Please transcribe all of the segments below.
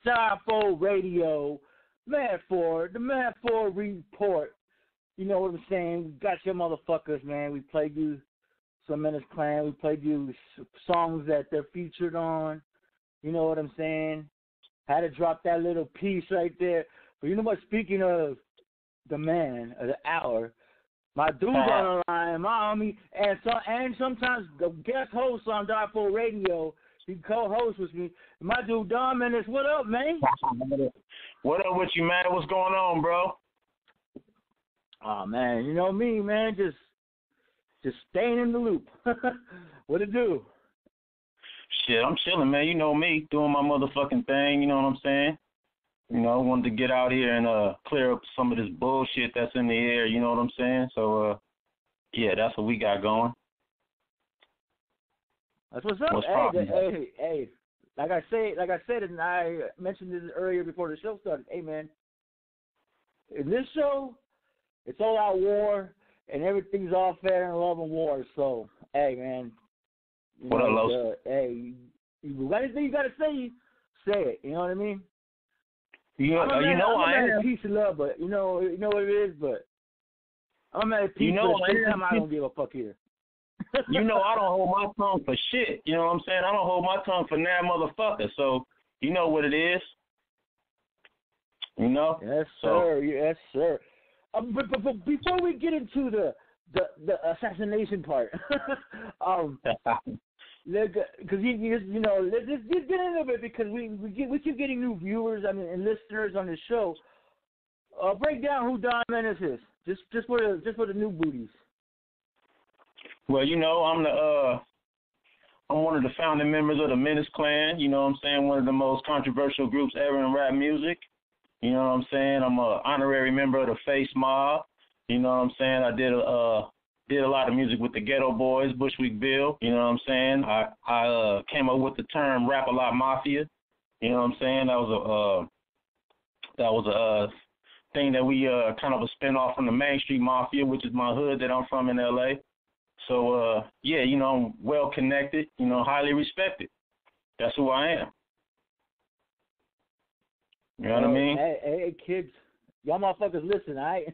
Die4 Radio, the Mad4 Report. You know what I'm saying? We got your motherfuckers, man. We played you some Menace Clan. We played you songs that they're featured on. You know what I'm saying? Had to drop that little piece right there. But you know what? Speaking of the man of the hour, my dude's on the line, my homie, and sometimes the guest host on Die4 Radio, he co-hosts with me. My dude Don Menace, what up, man? What up with you, man? What's going on, bro? Oh man, you know me, man, just staying in the loop. What it do? Shit, I'm chilling, man. You know me, doing my motherfucking thing. You know what I'm saying? You know, I wanted to get out here and clear up some of this bullshit that's in the air. You know what I'm saying? So, yeah, that's what we got going. That's what's up. Hey, like I said, and I mentioned this earlier before the show started. Hey, man, in this show, it's all out war, and everything's all fair and love and war. So, hey, man. What up, Los? Hey, anything you got to say it. You know what I mean? I'm at a peace and love, but you know what it is. But I'm at a peace. I don't give a fuck here. You know I don't hold my tongue for shit. You know what I'm saying? I don't hold my tongue for that motherfucker. So you know what it is. You know? Yes, sir. Yes, sir. But before we get into the assassination part, because you know, let's just get into it because we keep getting new viewers and listeners on the show. Break down who Don Menace is, just for the new booties. Well, you know, I'm one of the founding members of the Menace Clan. You know what I'm saying? One of the most controversial groups ever in rap music. You know what I'm saying? I'm an honorary member of the Face Mob. You know what I'm saying? I did a lot of music with the Ghetto Boys, Bushwick Bill. You know what I'm saying? I came up with the term Rap-A-Lot Mafia. You know what I'm saying? That was a thing that we kind of a spin-off from the Main Street Mafia, which is my hood that I'm from in L.A. So, yeah, you know, I'm well-connected, you know, highly respected. That's who I am. You know what I mean? Hey, kids, y'all motherfuckers listen, all right?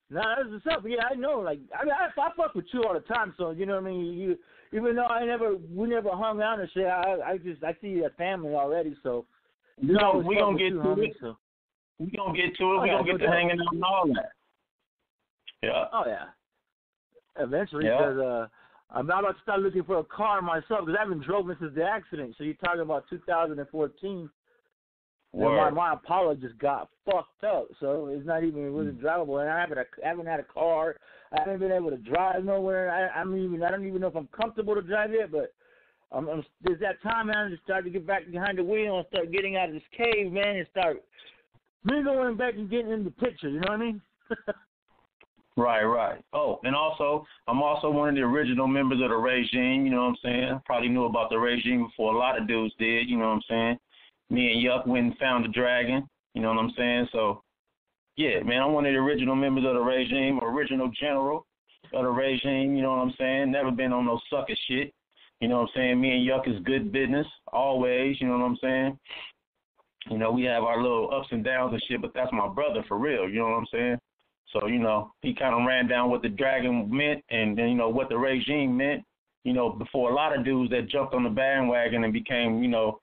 Nah, that's what's up. Yeah, I know. Like, I fuck with you all the time, so you know what I mean. You, even though we never hung out and shit, I see you as family already. So, you know, we gonna get to it. So. We gonna get to it. We gonna get to hanging out and all that. Yeah. Oh yeah. Eventually, because I'm not about to start looking for a car myself because I haven't driven since the accident. So you're talking about 2014. My Apollo just got fucked up, so it's not even really drivable. And I haven't had a car. I haven't been able to drive nowhere. I don't even know if I'm comfortable to drive yet. But there's that time, man. I just started to get back behind the wheel and start getting out of this cave, man, and start going back and getting in the picture. You know what I mean? Right. Oh, and I'm also one of the original members of the regime. You know what I'm saying? Probably knew about the regime before a lot of dudes did. You know what I'm saying? Me and Yuck went and found the dragon, you know what I'm saying? So, yeah, man, I'm one of the original members of the regime, original general of the regime, you know what I'm saying? Never been on no sucker shit, you know what I'm saying? Me and Yuck is good business, always, you know what I'm saying? You know, we have our little ups and downs and shit, but that's my brother for real, you know what I'm saying? So, you know, he kind of ran down what the dragon meant and, you know, what the regime meant. You know, before a lot of dudes that jumped on the bandwagon and became, you know,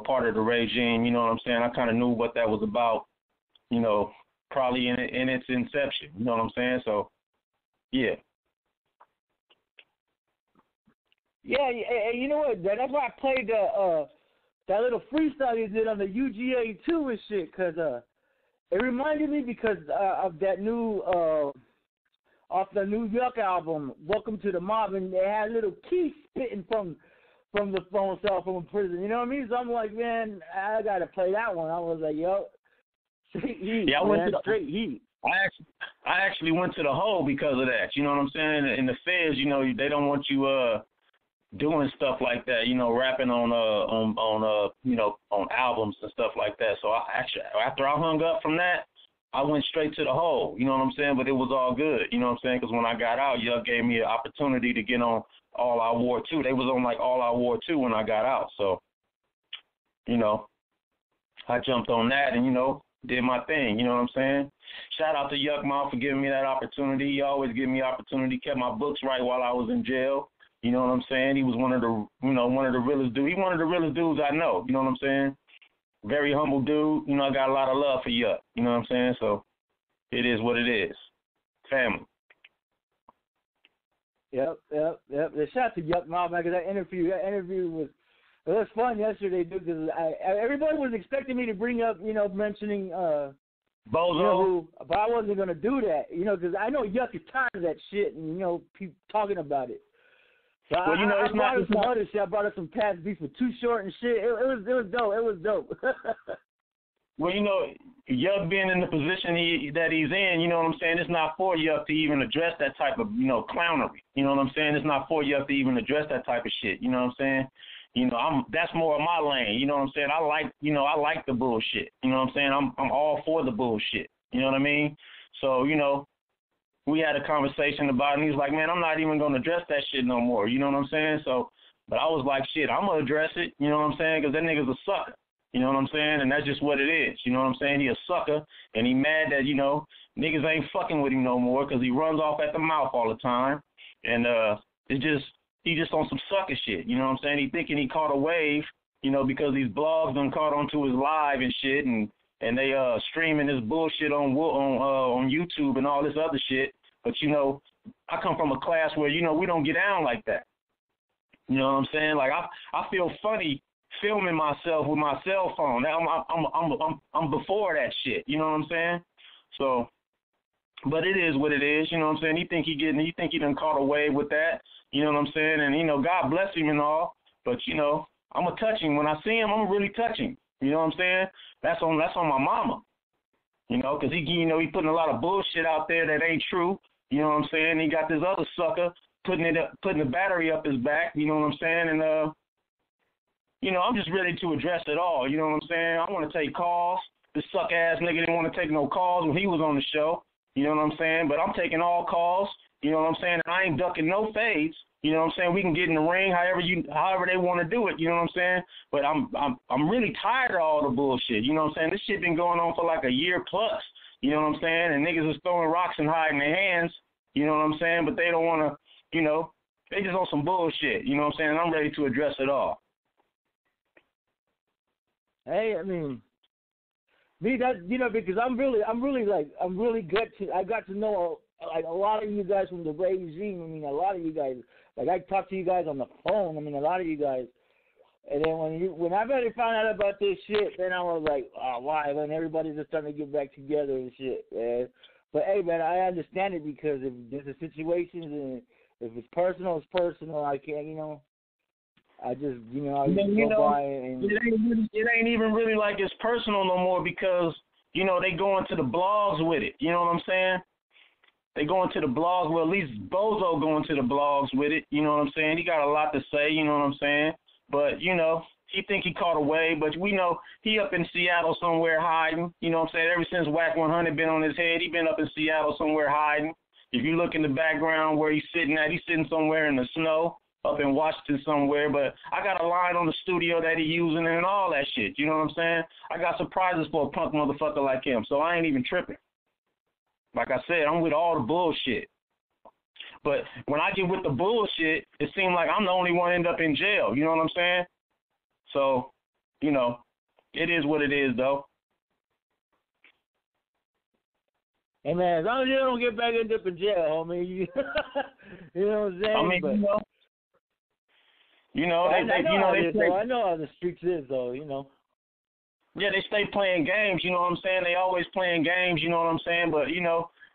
part of the regime, you know what I'm saying? I kind of knew what that was about, you know, probably in its inception, you know what I'm saying? So, yeah. Yeah, you know what? That's why I played that little freestyle you did on the UGA 2 and shit, because it reminded me because of that new off the New York album, Welcome to the Mob, and they had little Keith spitting from the phone cell from prison. You know what I mean? So I'm like, man, I got to play that one. I was like, yo, straight heat. Yeah, I went to straight heat. I actually went to the hole because of that. You know what I'm saying? In the feds, you know, they don't want you doing stuff like that. You know, rapping on you know, on albums and stuff like that. So after I hung up from that, I went straight to the hole, you know what I'm saying? But it was all good, you know what I'm saying? Because when I got out, y'all gave me an opportunity to get on All Out War 2. They was on, like, All Out War 2 when I got out. So, you know, I jumped on that and, did my thing, you know what I'm saying? Shout out to Yuck Mouth for giving me that opportunity. He always gave me opportunity, kept my books right while I was in jail. You know what I'm saying? He was one of the realest dudes. He one of the realest dudes I know, you know what I'm saying? Very humble dude. I got a lot of love for Yuck, you know what I'm saying? So it is what it is. Family. Yep. Shout out to Yuck Mouth, man, because that interview was. It was fun yesterday, dude, because everybody was expecting me to bring up, mentioning Bozo. but I wasn't going to do that, because I know Yuck is tired of that shit and, people talking about it. So I brought up some other shit. I brought up some past beats with Too Short and shit. It was dope. It was dope. Well, Yuck being in the position that he's in, you know what I'm saying? It's not for Yuck to even address that type of, clownery. You know what I'm saying? It's not for Yuck to even address that type of shit. You know what I'm saying? That's more of my lane. You know what I'm saying? I like the bullshit. You know what I'm saying? I'm all for the bullshit. You know what I mean? So, we had a conversation about it, and he's like, man, I'm not even going to address that shit no more. You know what I'm saying? So, but I was like, shit, I'm going to address it. You know what I'm saying? Because that nigga's a sucker. You know what I'm saying? And that's just what it is. You know what I'm saying? He a sucker, and he mad that, niggas ain't fucking with him no more because he runs off at the mouth all the time. And he just on some sucker shit, you know what I'm saying? He thinking he caught a wave, because these blogs done caught onto his live and shit, and they streaming this bullshit on YouTube and all this other shit. But I come from a class where we don't get down like that. You know what I'm saying? Like I feel funny filming myself with my cell phone. Now I'm before that shit. You know what I'm saying? So, but it is what it is. You know what I'm saying? He think he done caught a wave with that. You know what I'm saying? And, God bless him and all. But, I'm going to touch him. When I see him, I'm going to really touch him. You know what I'm saying? That's on my mama. Because he putting a lot of bullshit out there that ain't true. You know what I'm saying? He got this other sucker putting the battery up his back. You know what I'm saying? And, I'm just ready to address it all. You know what I'm saying? I want to take calls. This suck-ass nigga didn't want to take no calls when he was on the show. You know what I'm saying? But I'm taking all calls. You know what I'm saying? And I ain't ducking no fades. You know what I'm saying? We can get in the ring however they want to do it. You know what I'm saying? But I'm really tired of all the bullshit. You know what I'm saying? This shit been going on for like a year plus. You know what I'm saying? And niggas is throwing rocks and hiding their hands. You know what I'm saying? But they don't want to. They just on some bullshit. You know what I'm saying? And I'm ready to address it all. Hey, I mean, me that because I got to know like a lot of you guys from the regime. I mean, a lot of you guys. Like I talked to you guys on the phone. I mean, a lot of you guys. And then when I really found out about this shit, then I was like, oh, why? When everybody's just starting to get back together and shit, man. But hey, man, I understand it because if there's a situation and if it's personal, it's personal. I can't, I just, I go by and it ain't even really like it's personal no more because they go into the blogs with it. You know what I'm saying? They go into the blogs. Well, at least Bozo go into the blogs with it. You know what I'm saying? He got a lot to say. You know what I'm saying? But he think he caught a wave. But we know he up in Seattle somewhere hiding. You know what I'm saying? Ever since Whack 100 been on his head, he been up in Seattle somewhere hiding. If you look in the background where he's sitting somewhere in the snow. Up in Washington somewhere, but I got a line on the studio that he using and all that shit. You know what I'm saying? I got surprises for a punk motherfucker like him, so I ain't even tripping. Like I said, I'm with all the bullshit. But when I get with the bullshit, it seems like I'm the only one end up in jail. You know what I'm saying? So, it is what it is, though. Hey, man, as long as you don't get back end up in jail, homie, you know what I'm saying? I mean, I know how the streets is, though, Yeah, they stay playing games, you know what I'm saying? They always playing games, you know what I'm saying? But,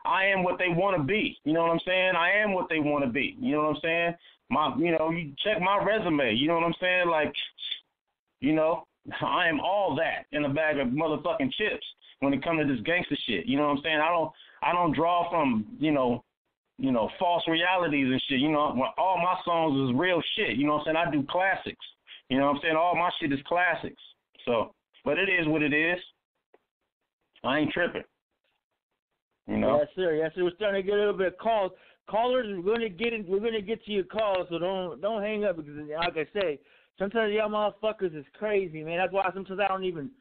I am what they want to be, you know what I'm saying? I am what they want to be, you know what I'm saying? You check my resume, you know what I'm saying? Like, I am all that in a bag of motherfucking chips when it comes to this gangster shit, you know what I'm saying? I don't draw from, false realities and shit. All my songs is real shit. You know what I'm saying? I do classics. You know what I'm saying? All my shit is classics. So, but it is what it is. I ain't tripping. Yes, sir. Yes, sir. We're starting to get a little bit of calls. Callers, we're going to get to your calls, so don't hang up because, like I say, sometimes y'all motherfuckers is crazy, man. That's why sometimes I don't even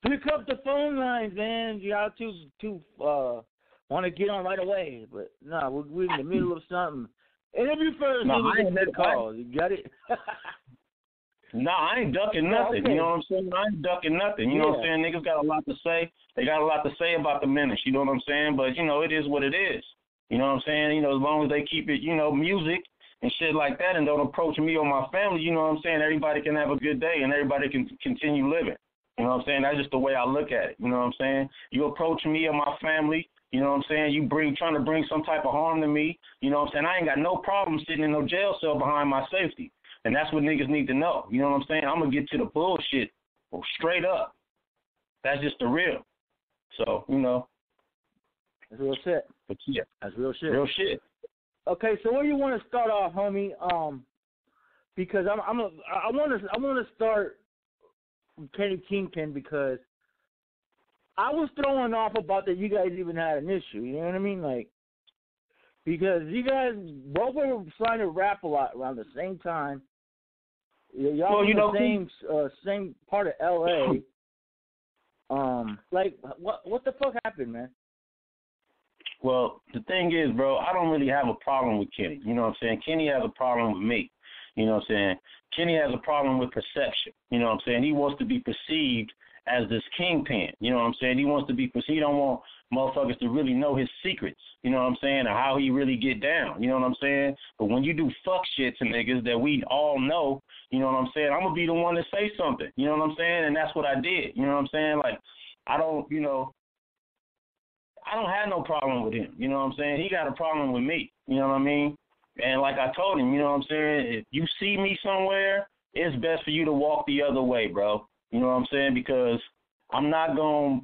Pick up the phone lines, man. Y'all too want to get on right away, but no, we're in the middle of something. Interview first, no, then we get the call. You got it? No, I ain't ducking nothing. Okay. You know what I'm saying? I ain't ducking nothing. You know what I'm saying? Niggas got a lot to say. They got a lot to say about the Menace. You know what I'm saying? But, you know, it is what it is. You know what I'm saying? You know, as long as they keep it, you know, music and shit like that and don't approach me or my family, you know what I'm saying? Everybody can have a good day and everybody can continue living. You know what I'm saying? That's just the way I look at it. You know what I'm saying? You approach me or my family, you know what I'm saying? You trying to bring some type of harm to me. You know what I'm saying? I ain't got no problem sitting in no jail cell behind my safety. And that's what niggas need to know. You know what I'm saying? I'm going to get to the bullshit straight up. That's just the real. So, you know. That's real shit. But yeah. That's real shit. Real shit. Okay, so where you want to start off, homie? Because I want to start with Kenny Kingpin because I was throwing off about that you guys even had an issue. You know what I mean? Like, because you guys both were trying to rap a lot around the same time. Y'all in the same part of L.A. Like, what the fuck happened, man? Well, the thing is, bro, I don't really have a problem with Kenny. You know what I'm saying? Kenny has a problem with me. You know what I'm saying? Kenny has a problem with perception. You know what I'm saying? He wants to be perceived as this kingpin. You know what I'm saying? He wants to be perceived. He don't want motherfuckers to really know his secrets. You know what I'm saying? Or how he really get down. You know what I'm saying? But when you do fuck shit to niggas that we all know, you know what I'm saying? I'm going to be the one to say something. You know what I'm saying? And that's what I did. You know what I'm saying? Like, I don't have no problem with him. You know what I'm saying? He got a problem with me. You know what I mean? And like I told him, you know what I'm saying? If you see me somewhere, it's best for you to walk the other way, bro. You know what I'm saying? Because I'm not gonna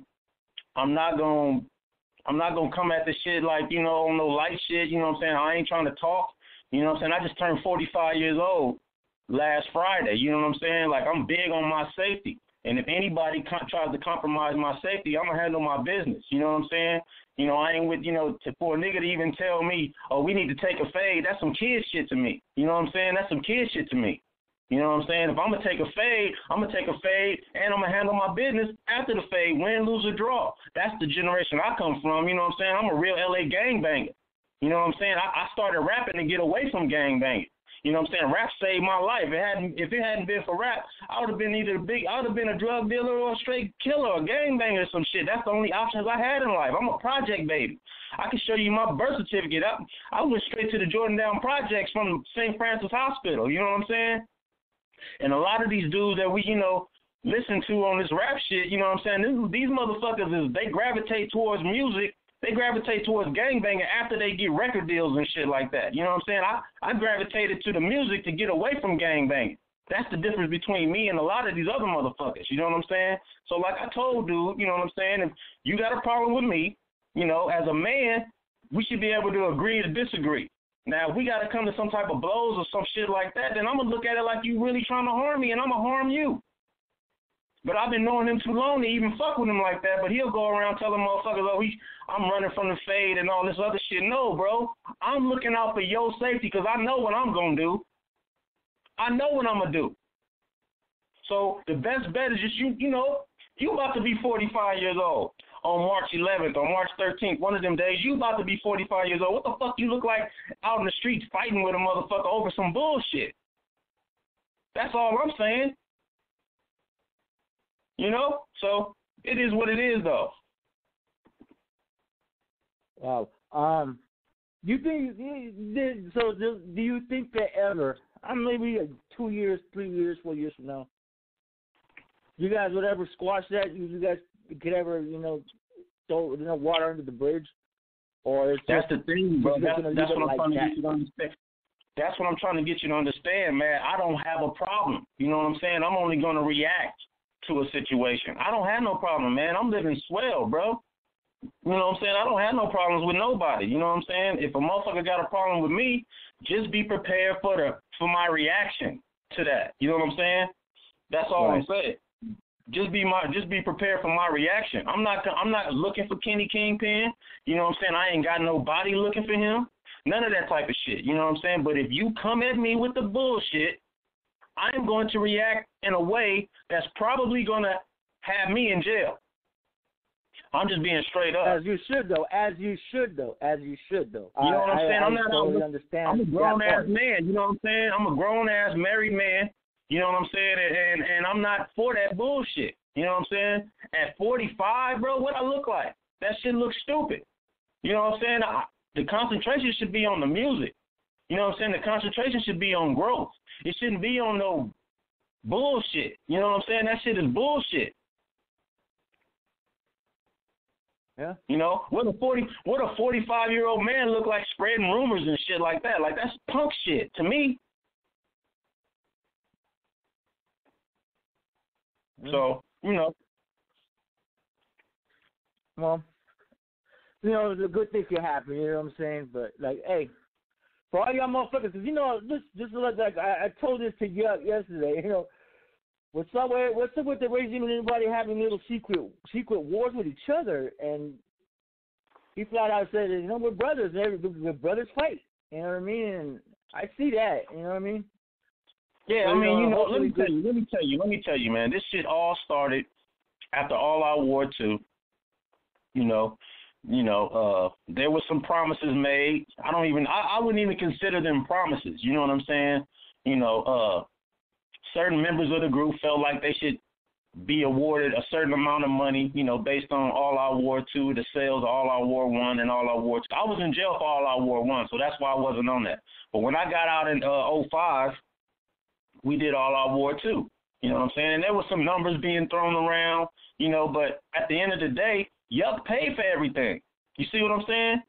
come at this shit like, you know, on no light shit. You know what I'm saying? I ain't trying to talk. You know what I'm saying? I just turned 45 years old last Friday. You know what I'm saying? Like, I'm big on my safety. And if anybody tries to compromise my safety, I'm going to handle my business. You know what I'm saying? You know, I ain't with, you know, for a nigga to even tell me, oh, we need to take a fade, that's some kid shit to me. You know what I'm saying? That's some kid shit to me. You know what I'm saying? If I'm going to take a fade, I'm going to take a fade, and I'm going to handle my business after the fade, win, lose, or draw. That's the generation I come from. You know what I'm saying? I'm a real L.A. gangbanger. You know what I'm saying? I started rapping to get away from gangbanging. You know what I'm saying? Rap saved my life. If it hadn't been for rap, I would have been a drug dealer or a straight killer or gangbanger or some shit. That's the only options I had in life. I'm a project baby. I can show you my birth certificate. I went straight to the Jordan Down Projects from St. Francis Hospital. You know what I'm saying? And a lot of these dudes that we, you know, listen to on this rap shit, you know what I'm saying? These motherfuckers, they gravitate towards music. They gravitate towards gangbanging after they get record deals and shit like that. You know what I'm saying? I gravitated to the music to get away from gangbanging. That's the difference between me and a lot of these other motherfuckers. You know what I'm saying? So like I told dude, you know what I'm saying? If you got a problem with me, you know, as a man, we should be able to agree to disagree. Now, if we got to come to some type of blows or some shit like that, then I'm going to look at it like you really trying to harm me, and I'm going to harm you. But I've been knowing him too long to even fuck with him like that, but he'll go around telling motherfuckers, oh, I'm running from the fade and all this other shit. No, bro. I'm looking out for your safety because I know what I'm going to do. I know what I'm going to do. So the best bet is just, you know, you about to be 45 years old on March 11th or March 13th, one of them days. You about to be 45 years old. What the fuck you look like out in the streets fighting with a motherfucker over some bullshit? That's all I'm saying. You know? So it is what it is, though. Wow. Do you think that ever, maybe 2 years, 3 years, 4 years from now, you guys would ever squash that? You guys could ever, you know, throw water under the bridge? Or it's that's the thing, bro. That's what I'm trying to get you to understand. That's what I'm trying to get you to understand, man. I don't have a problem. You know what I'm saying? I'm only going to react to a situation. I don't have no problem, man. I'm living swell, bro. You know what I'm saying? I don't have no problems with nobody. You know what I'm saying? If a motherfucker got a problem with me, just be prepared for my reaction to that. You know what I'm saying? That's all I'm saying. Just be prepared for my reaction. I'm not looking for Kenny Kingpin. You know what I'm saying? I ain't got nobody looking for him. None of that type of shit. You know what I'm saying? But if you come at me with the bullshit, I'm going to react in a way that's probably going to have me in jail. I'm just being straight up. As you should, though. You know what I'm saying? I totally understand. I'm a grown-ass man. You know what I'm saying? I'm a grown-ass married man. You know what I'm saying? And I'm not for that bullshit. You know what I'm saying? At 45, bro, what I look like? That shit looks stupid. You know what I'm saying? The concentration should be on the music. You know what I'm saying? The concentration should be on growth. It shouldn't be on no bullshit. You know what I'm saying? That shit is bullshit. Yeah. You know, what a 45-year-old man look like spreading rumors and shit like that? Like, that's punk shit to me. So, you know. Well, you know, the good things can happen, you know what I'm saying? But, like, hey, for all y'all motherfuckers, because, you know, just like I told this to you yesterday, you know, what's up with the regime and everybody having little secret wars with each other? And he flat out said, you know, we're brothers. We're brothers fight. You know what I mean? And I see that. You know what I mean? Yeah, I mean, you know, let me tell you, man. This shit all started after All Out War II. You know, there were some promises made. I wouldn't even consider them promises. You know what I'm saying? You know, certain members of the group felt like they should be awarded a certain amount of money, you know, based on All Out War II, the sales of All Out War I and All Out War II. I was in jail for All Out War I, so that's why I wasn't on that. But when I got out in 05, we did All Out War II. You know what I'm saying? And there were some numbers being thrown around, you know, but at the end of the day, Yuck paid for everything. You see what I'm saying?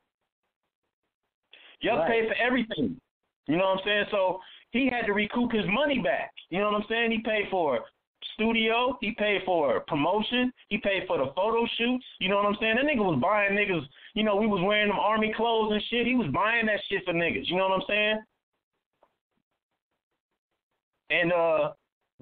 Yuck paid for everything. You know what I'm saying? So he had to recoup his money back. You know what I'm saying? He paid for studio. He paid for promotion. He paid for the photo shoots. You know what I'm saying? That nigga was buying niggas. You know, we was wearing them army clothes and shit. He was buying that shit for niggas. You know what I'm saying? And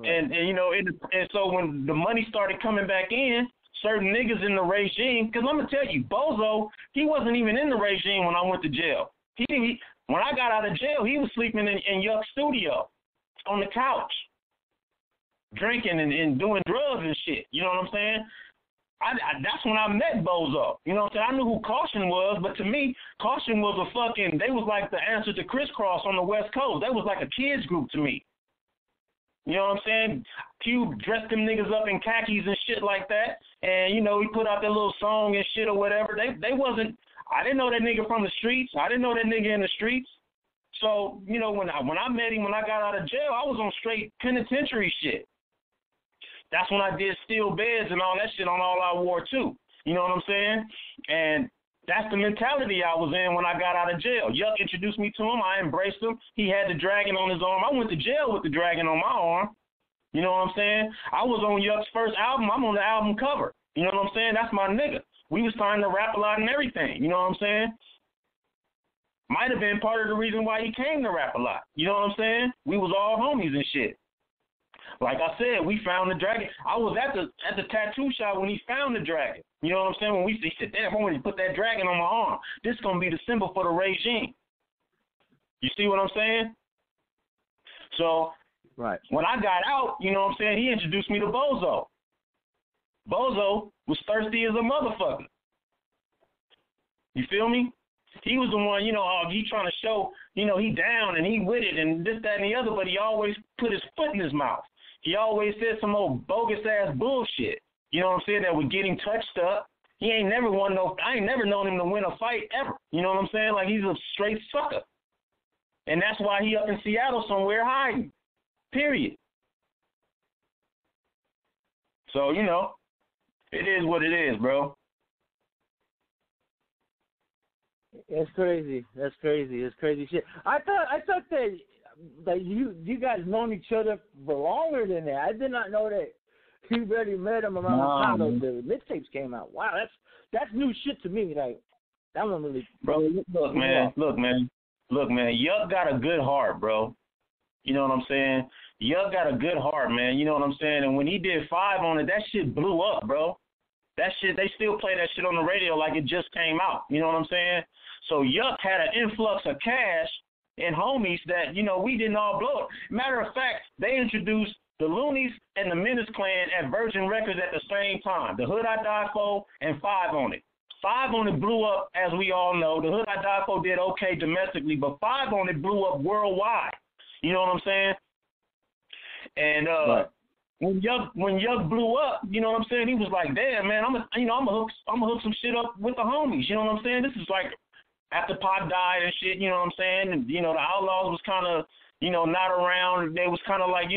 and you know, and so when the money started coming back in, certain niggas in the regime, because I'm gonna tell you, Bozo, he wasn't even in the regime when I went to jail. When I got out of jail, he was sleeping in Yuck's studio on the couch, drinking and doing drugs and shit. You know what I'm saying? That's when I met Bozo. You know what I'm saying? I knew who Caution was, but to me, Caution was they was like the answer to Crisscross on the West Coast. They was like a kids group to me. You know what I'm saying? Cube dressed them niggas up in khakis and shit like that. And, you know, he put out that little song and shit or whatever. They wasn't, I didn't know that nigga from the streets. I didn't know that nigga in the streets. So, you know, when I met him, when I got out of jail, I was on straight penitentiary shit. That's when I did steel beds and all that shit on All Out War II. You know what I'm saying? And that's the mentality I was in when I got out of jail. Yuck introduced me to him. I embraced him. He had the dragon on his arm. I went to jail with the dragon on my arm. You know what I'm saying? I was on Yuck's first album. I'm on the album cover. You know what I'm saying? That's my nigga. We was trying to rap a lot and everything. You know what I'm saying? Might have been part of the reason why he came to rap a lot. You know what I'm saying? We was all homies and shit. Like I said, we found the dragon. I was at the tattoo shop when he found the dragon. You know what I'm saying? When he said, damn, I want to put that dragon on my arm. This is going to be the symbol for the regime. You see what I'm saying? So when I got out, you know what I'm saying, he introduced me to Bozo. Bozo was thirsty as a motherfucker. You feel me? He was the one, you know, he trying to show, you know, he down and he with it and this, that, and the other, but he always put his foot in his mouth. He always said some old bogus-ass bullshit, you know what I'm saying, that would get him touched up. I ain't never known him to win a fight ever. You know what I'm saying? Like, he's a straight sucker. And that's why he up in Seattle somewhere hiding, period. So, you know, it is what it is, bro. It's crazy. That's crazy. It's crazy shit. I thought that you guys known each other for longer than that. I did not know that you already met him around the time the mixtapes came out. Wow, that's new shit to me. Like, that one really. Bro, look, man. Yuck got a good heart, bro. You know what I'm saying? Yuck got a good heart, man. You know what I'm saying? And when he did 5 on it, that shit blew up, bro. That shit, they still play that shit on the radio like it just came out. You know what I'm saying? So Yuck had an influx of cash and homies that, you know, we didn't all blow up. Matter of fact, they introduced the Loonies and the Menace Clan at Virgin Records at the same time. The Hood I Die For and 5 on it. 5 on it blew up, as we all know. The Hood I Die For did okay domestically, but 5 on it blew up worldwide. You know what I'm saying? And right. when Yuck blew up, you know what I'm saying? He was like, "Damn, man, I'm gonna hook some shit up with the homies." You know what I'm saying? This is like after Pop died and shit. You know what I'm saying? And the Outlaws was kind of not around. They was kind of like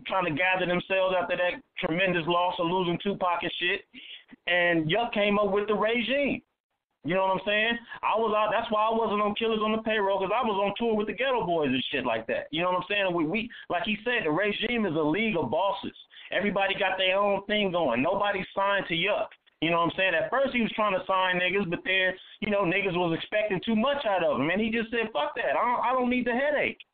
trying to gather themselves after that tremendous loss of losing Tupac and shit. And Yuck came up with the regime. You know what I'm saying? I was out. That's why I wasn't on Killers on the Payroll, because I was on tour with the Ghetto Boys and shit like that. You know what I'm saying? We like he said, the regime is a league of bosses. Everybody got their own thing going. Nobody's signed to Yuck. You know what I'm saying? At first he was trying to sign niggas, but then niggas was expecting too much out of him, and he just said, "Fuck that. I don't need the headache."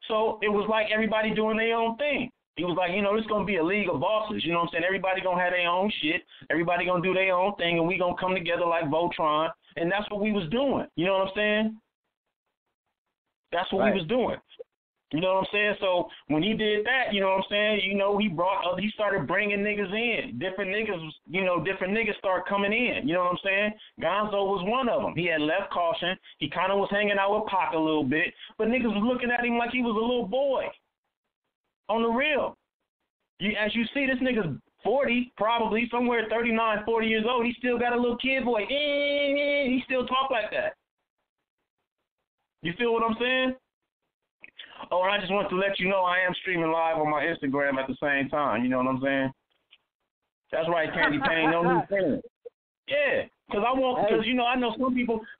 So it was like everybody doing their own thing. He was like, it's going to be a league of bosses. You know what I'm saying? Everybody going to have their own shit. Everybody going to do their own thing, and we going to come together like Voltron. And that's what we was doing. You know what I'm saying? That's what we was doing. You know what I'm saying? So when he did that, you know what I'm saying? He started bringing niggas in. Different niggas start coming in. You know what I'm saying? Gonzoe was one of them. He had left Caution. He kind of was hanging out with Pac a little bit, but niggas was looking at him like he was a little boy. On the real. As you see, this nigga's 40, probably, somewhere 39, 40 years old. He still got a little kid voice. He still talk like that. You feel what I'm saying? Oh, and I just want to let you know I am streaming live on my Instagram at the same time. You know what I'm saying? That's right, Candy Pain. No new thing. Yeah, because I know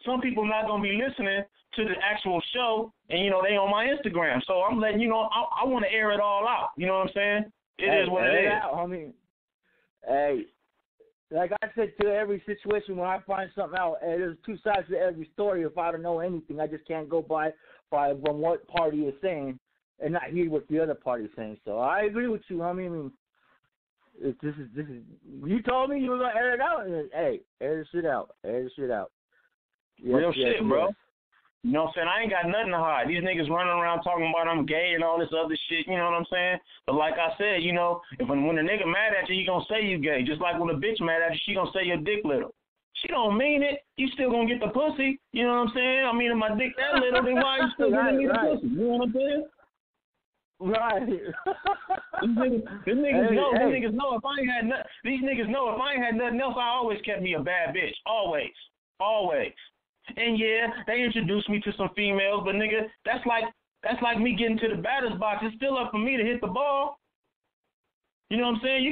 some people not gonna be listening to the actual show, and they on my Instagram. So I'm letting I want to air it all out. You know what I'm saying? It is what it is. Out, homie. Hey, like I said, to every situation when I find something out, there's two sides to every story. If I don't know anything, I just can't go by from what party is saying and not hear what the other party is saying. So I agree with you, homie. I mean, this is. You told me you were gonna air it out, and hey, air the shit out. Air the shit out. Yes, real shit, bro. Yes. You know what I'm saying? I ain't got nothing to hide. These niggas running around talking about I'm gay and all this other shit, you know what I'm saying? But like I said, if when a nigga mad at you, he gonna say you gay. Just like when a bitch mad at you, she gonna say your dick little. She don't mean it. You still gonna get the pussy. You know what I'm saying? I mean, if my dick that little, then why you still giving me the pussy? You know what I'm saying? Right. These niggas know if I ain't had nothing else, I always kept me a bad bitch. Always. And yeah, they introduced me to some females, but nigga, that's like me getting to the batter's box. It's still up for me to hit the ball. You know what I'm saying?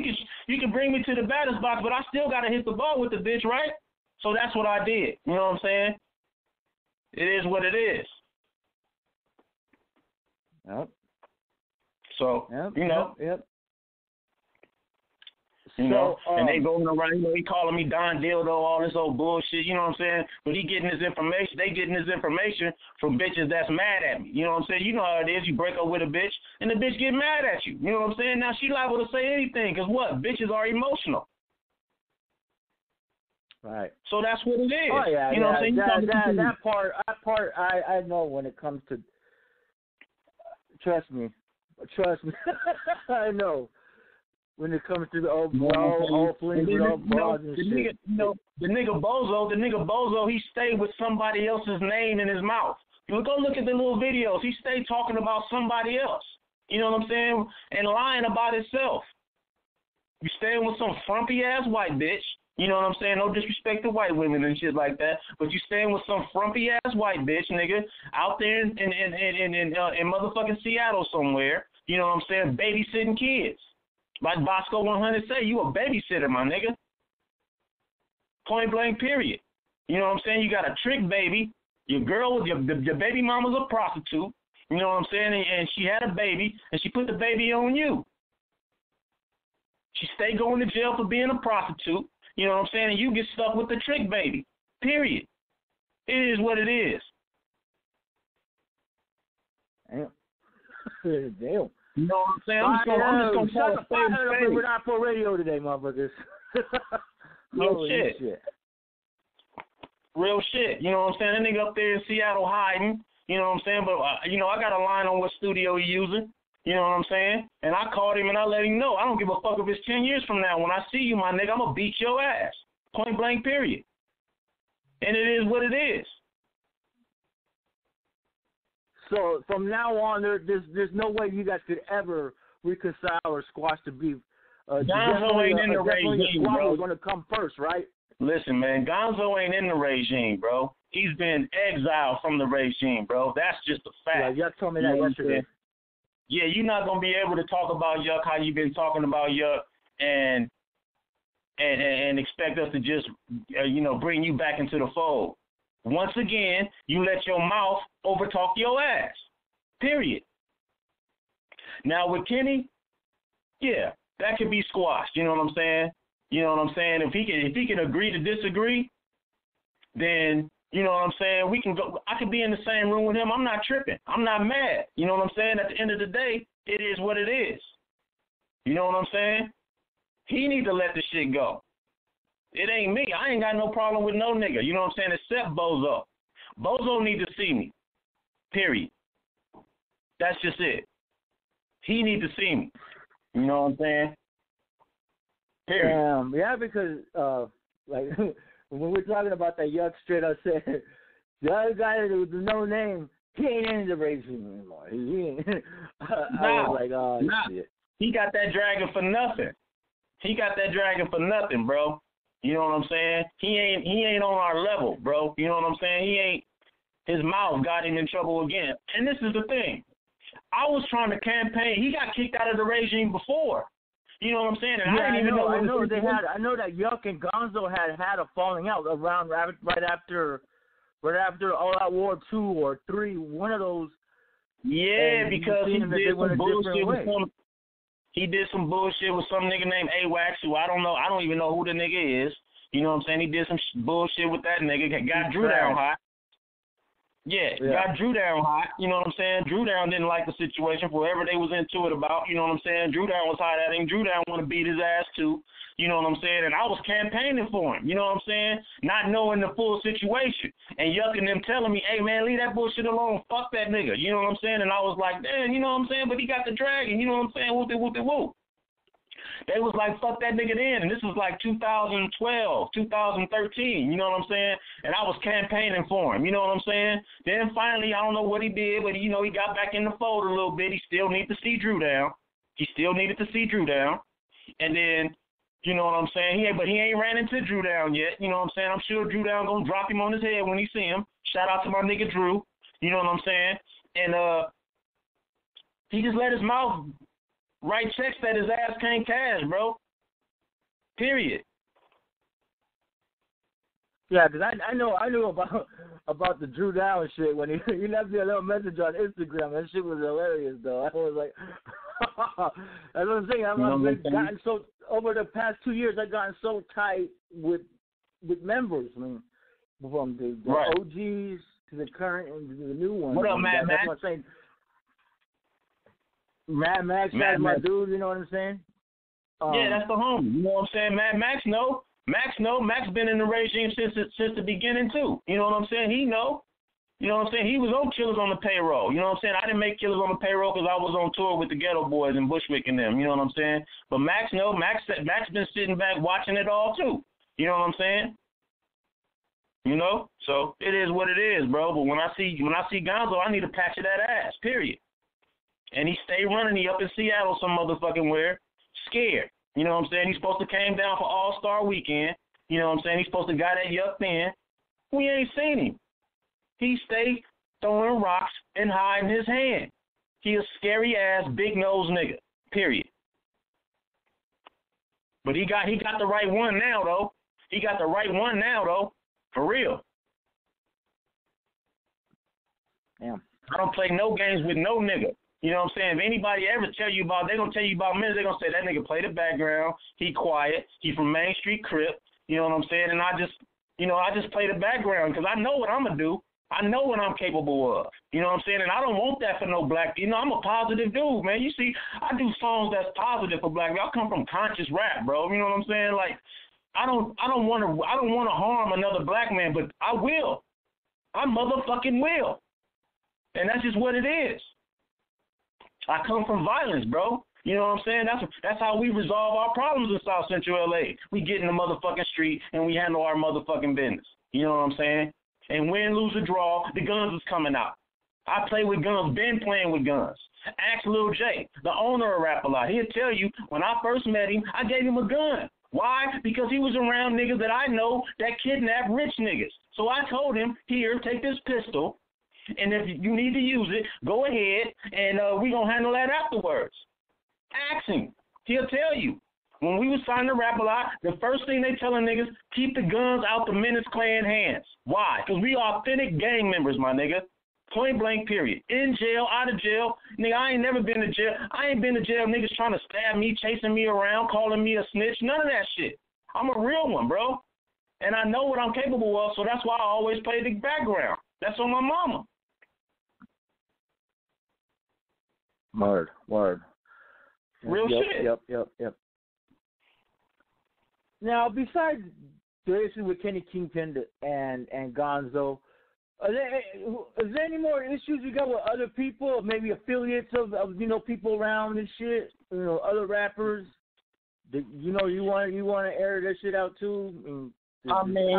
You can bring me to the batter's box, but I still gotta hit the ball with the bitch, right? So that's what I did. You know what I'm saying? It is what it is. Yep. So Yep. And they going around, he calling me Don Dildo, all this old bullshit, you know what I'm saying? But they getting his information from bitches that's mad at me. You know what I'm saying? You know how it is. You break up with a bitch, and the bitch get mad at you. You know what I'm saying? Now she liable to say anything, because what? Bitches are emotional. Right. So that's what it is. Oh, yeah. You know what I'm saying? That part, I know when it comes to, trust me. I know. When it comes to the old flings with old bras and shit. The nigga Bozo, he stayed with somebody else's name in his mouth. You go look at the little videos. He stayed talking about somebody else. You know what I'm saying? And lying about himself. You staying with some frumpy ass white bitch. You know what I'm saying? No disrespect to white women and shit like that. But you staying with some frumpy ass white bitch, nigga, out there in motherfucking Seattle somewhere. You know what I'm saying? Babysitting kids. Like Bosco 100 say, you a babysitter, my nigga. Point blank, period. You know what I'm saying? You got a trick baby. Your girl, your baby mama's a prostitute. You know what I'm saying? And she had a baby, and she put the baby on you. She stay going to jail for being a prostitute. You know what I'm saying? And you get stuck with the trick baby. Period. It is what it is. Damn. You know what I'm saying? I'm just gonna shut the fuck up. We're not for radio today, motherfuckers. Real shit. Real shit. You know what I'm saying? That nigga up there in Seattle hiding. You know what I'm saying? But I got a line on what studio he using. You know what I'm saying? And I called him and I let him know. I don't give a fuck if it's 10 years from now. When I see you, my nigga, I'm going to beat your ass. Point blank, period. And it is what it is. So from now on, there's no way you guys could ever reconcile or squash the beef. Gonzoe ain't in the regime, bro. Is going to come first, right? Listen, man, Gonzoe ain't in the regime, bro. He's been exiled from the regime, bro. That's just a fact. Yeah, Yuck told me that yesterday. Yeah, you're not gonna be able to talk about Yuck how you've been talking about Yuck, and expect us to just bring you back into the fold. Once again, you let your mouth overtalk your ass. Period. Now with Kenny, yeah, that could be squashed. You know what I'm saying? You know what I'm saying? If he can agree to disagree, then you know what I'm saying? We can go. I could be in the same room with him. I'm not tripping. I'm not mad. You know what I'm saying? At the end of the day, it is what it is. You know what I'm saying? He need to let the shit go. It ain't me. I ain't got no problem with no nigga. You know what I'm saying? Except Bozo. Bozo need to see me. Period. That's just it. He need to see me. You know what I'm saying? Period. Yeah, because like when we're talking about that Yuck straight up said the other guy with no name, he ain't in the regime anymore. He ain't. I was like, oh shit. He got that dragon for nothing. He got that dragon for nothing, bro. You know what I'm saying? He ain't on our level, bro. You know what I'm saying? His mouth got him in trouble again. And this is the thing. I was trying to campaign. He got kicked out of the regime before. You know what I'm saying? And yeah, I didn't even know. I know that Yuck and Gonzo had a falling out around right after All Out War 2 or 3, one of those. Yeah, because he did some bullshit with he did some bullshit with some nigga named AWAX, who I don't know. I don't even know who the nigga is. You know what I'm saying? He did some bullshit with that nigga. Got Drew down hot. Yeah, got Drew down hot. You know what I'm saying? Drew down didn't like the situation. Whatever they was into it about, you know what I'm saying? Drew down was hot at him. Drew down want to beat his ass too. You know what I'm saying? And I was campaigning for him. You know what I'm saying? Not knowing the full situation. And Yuck and them telling me, hey, man, leave that bullshit alone. Fuck that nigga. You know what I'm saying? And I was like, damn, you know what I'm saying? But he got the dragon. You know what I'm saying? Whoop. They was like, fuck that nigga then. And this was like 2012, 2013. You know what I'm saying? And I was campaigning for him. You know what I'm saying? Then finally, I don't know what he did, but, he got back in the fold a little bit. He still needed to see Drew down. And then, you know what I'm saying? But he ain't ran into Drew down yet. You know what I'm saying? I'm sure Drew down going to drop him on his head when he see him. Shout out to my nigga Drew. You know what I'm saying? And he just let his mouth write checks that his ass can't cash, bro. Period. Yeah, because I knew about the Drew Down shit when he left me a little message on Instagram. That shit was hilarious, though. I was like, that's what I'm saying. I've gotten so over the past 2 years. I've gotten so tight with members. I mean, from the OGs to the current and to the new ones. What up, Mad Max? That's what I'm saying. Mad Max, that's my dude. You know what I'm saying? Yeah, that's the homie. You know what I'm saying? Max know. Max been in the regime since the beginning too. You know what I'm saying? He know. You know what I'm saying? He was on Killers on the payroll. You know what I'm saying? I didn't make Killers on the payroll because I was on tour with the Ghetto Boys and Bushwick and them. You know what I'm saying? But Max know. Max been sitting back watching it all too. You know what I'm saying? You know? So it is what it is, bro. But when I see Gonzo, I need to patch that ass. Period. And he stay running. He up in Seattle some motherfucking where, scared. You know what I'm saying? He's supposed to came down for All-Star Weekend. You know what I'm saying? He's supposed to got that Yuck then. We ain't seen him. He stay throwing rocks and hiding his hand. He a scary ass big nose nigga. Period. But he got the right one now though. For real. Damn. I don't play no games with no nigga. You know what I'm saying? If anybody ever tell you about, they're going to tell you about Menace, they're going to say that nigga play the background, he quiet, he from Main Street Crip, you know what I'm saying? And I just play the background because I know what I'm going to do. I know what I'm capable of. You know what I'm saying? And I don't want that for no black. I'm a positive dude, man. You see, I do songs that's positive for black people. I come from conscious rap, bro. You know what I'm saying? Like, I don't want to harm another black man, but I will. I motherfucking will. And that's just what it is. I come from violence, bro. You know what I'm saying? That's how we resolve our problems in South Central LA. We get in the motherfucking street and we handle our motherfucking business. You know what I'm saying? And win, lose, or draw, the guns is coming out. I play with guns, been playing with guns. Ask Lil J, the owner of Rap-A-Lot. He'll tell you, when I first met him, I gave him a gun. Why? Because he was around niggas that I know that kidnap rich niggas. So I told him, here, take this pistol, and if you need to use it, go ahead, and we going to handle that afterwards. Ask him. He'll tell you. When we was signing to Rap-A-Lot, the first thing they telling niggas, keep the guns out the Menace Clan hands. Why? Because we are authentic gang members, my nigga. Point blank, period. In jail, out of jail. Nigga, I ain't never been to jail. I ain't been to jail. Niggas trying to stab me, chasing me around, calling me a snitch. None of that shit. I'm a real one, bro. And I know what I'm capable of, so that's why I always play the background. That's on my mama. Word. Real shit. Yep. Now, besides the issue with Kenny Kingpin and Gonzoe, is there any more issues you got with other people, maybe affiliates of people around and shit, other rappers? That, you want to air that shit out too? I mean,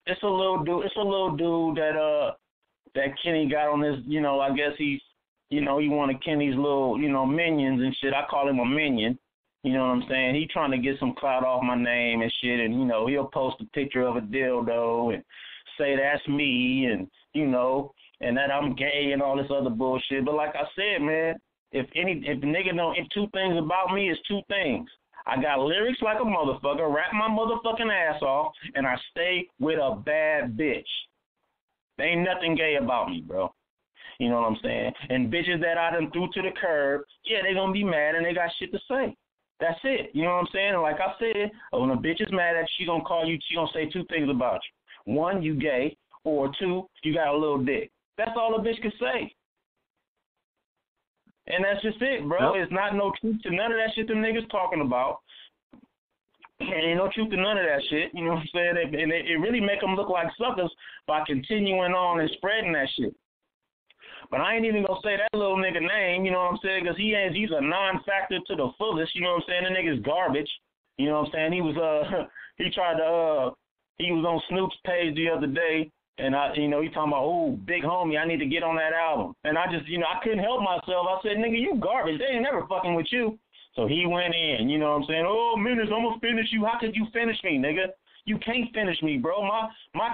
it's a little dude that Kenny got on this. I guess he's he one of Kenny's little minions and shit. I call him a minion. You know what I'm saying? He trying to get some clout off my name and shit, and he'll post a picture of a dildo and say that's me, and and that I'm gay and all this other bullshit. But like I said, man, if the nigga know two things about me, it's two things. I got lyrics like a motherfucker, rap my motherfucking ass off, and I stay with a bad bitch. There ain't nothing gay about me, bro. You know what I'm saying? And bitches that I done threw to the curb, yeah, they gonna be mad and they got shit to say. That's it. You know what I'm saying? And like I said, when a bitch is mad at you, she gonna call you, she gonna say two things about you. One, you gay, or two, you got a little dick. That's all a bitch can say. And that's just it, bro. Yep. It's not no truth to none of that shit them niggas talking about. Ain't no truth to none of that shit. You know what I'm saying? And it really make them look like suckers by continuing on and spreading that shit. But I ain't even gonna say that little nigga name, you know what I'm saying? Because he's a non-factor to the fullest, you know what I'm saying? The nigga's garbage, you know what I'm saying? He was he was on Snoop's page the other day, and he talking about, oh, big homie, I need to get on that album. And I just, I couldn't help myself. I said, nigga, you garbage. They ain't never fucking with you. So he went in, you know what I'm saying? Oh, Menace, I'm gonna finish you. How could you finish me, nigga? You can't finish me, bro. My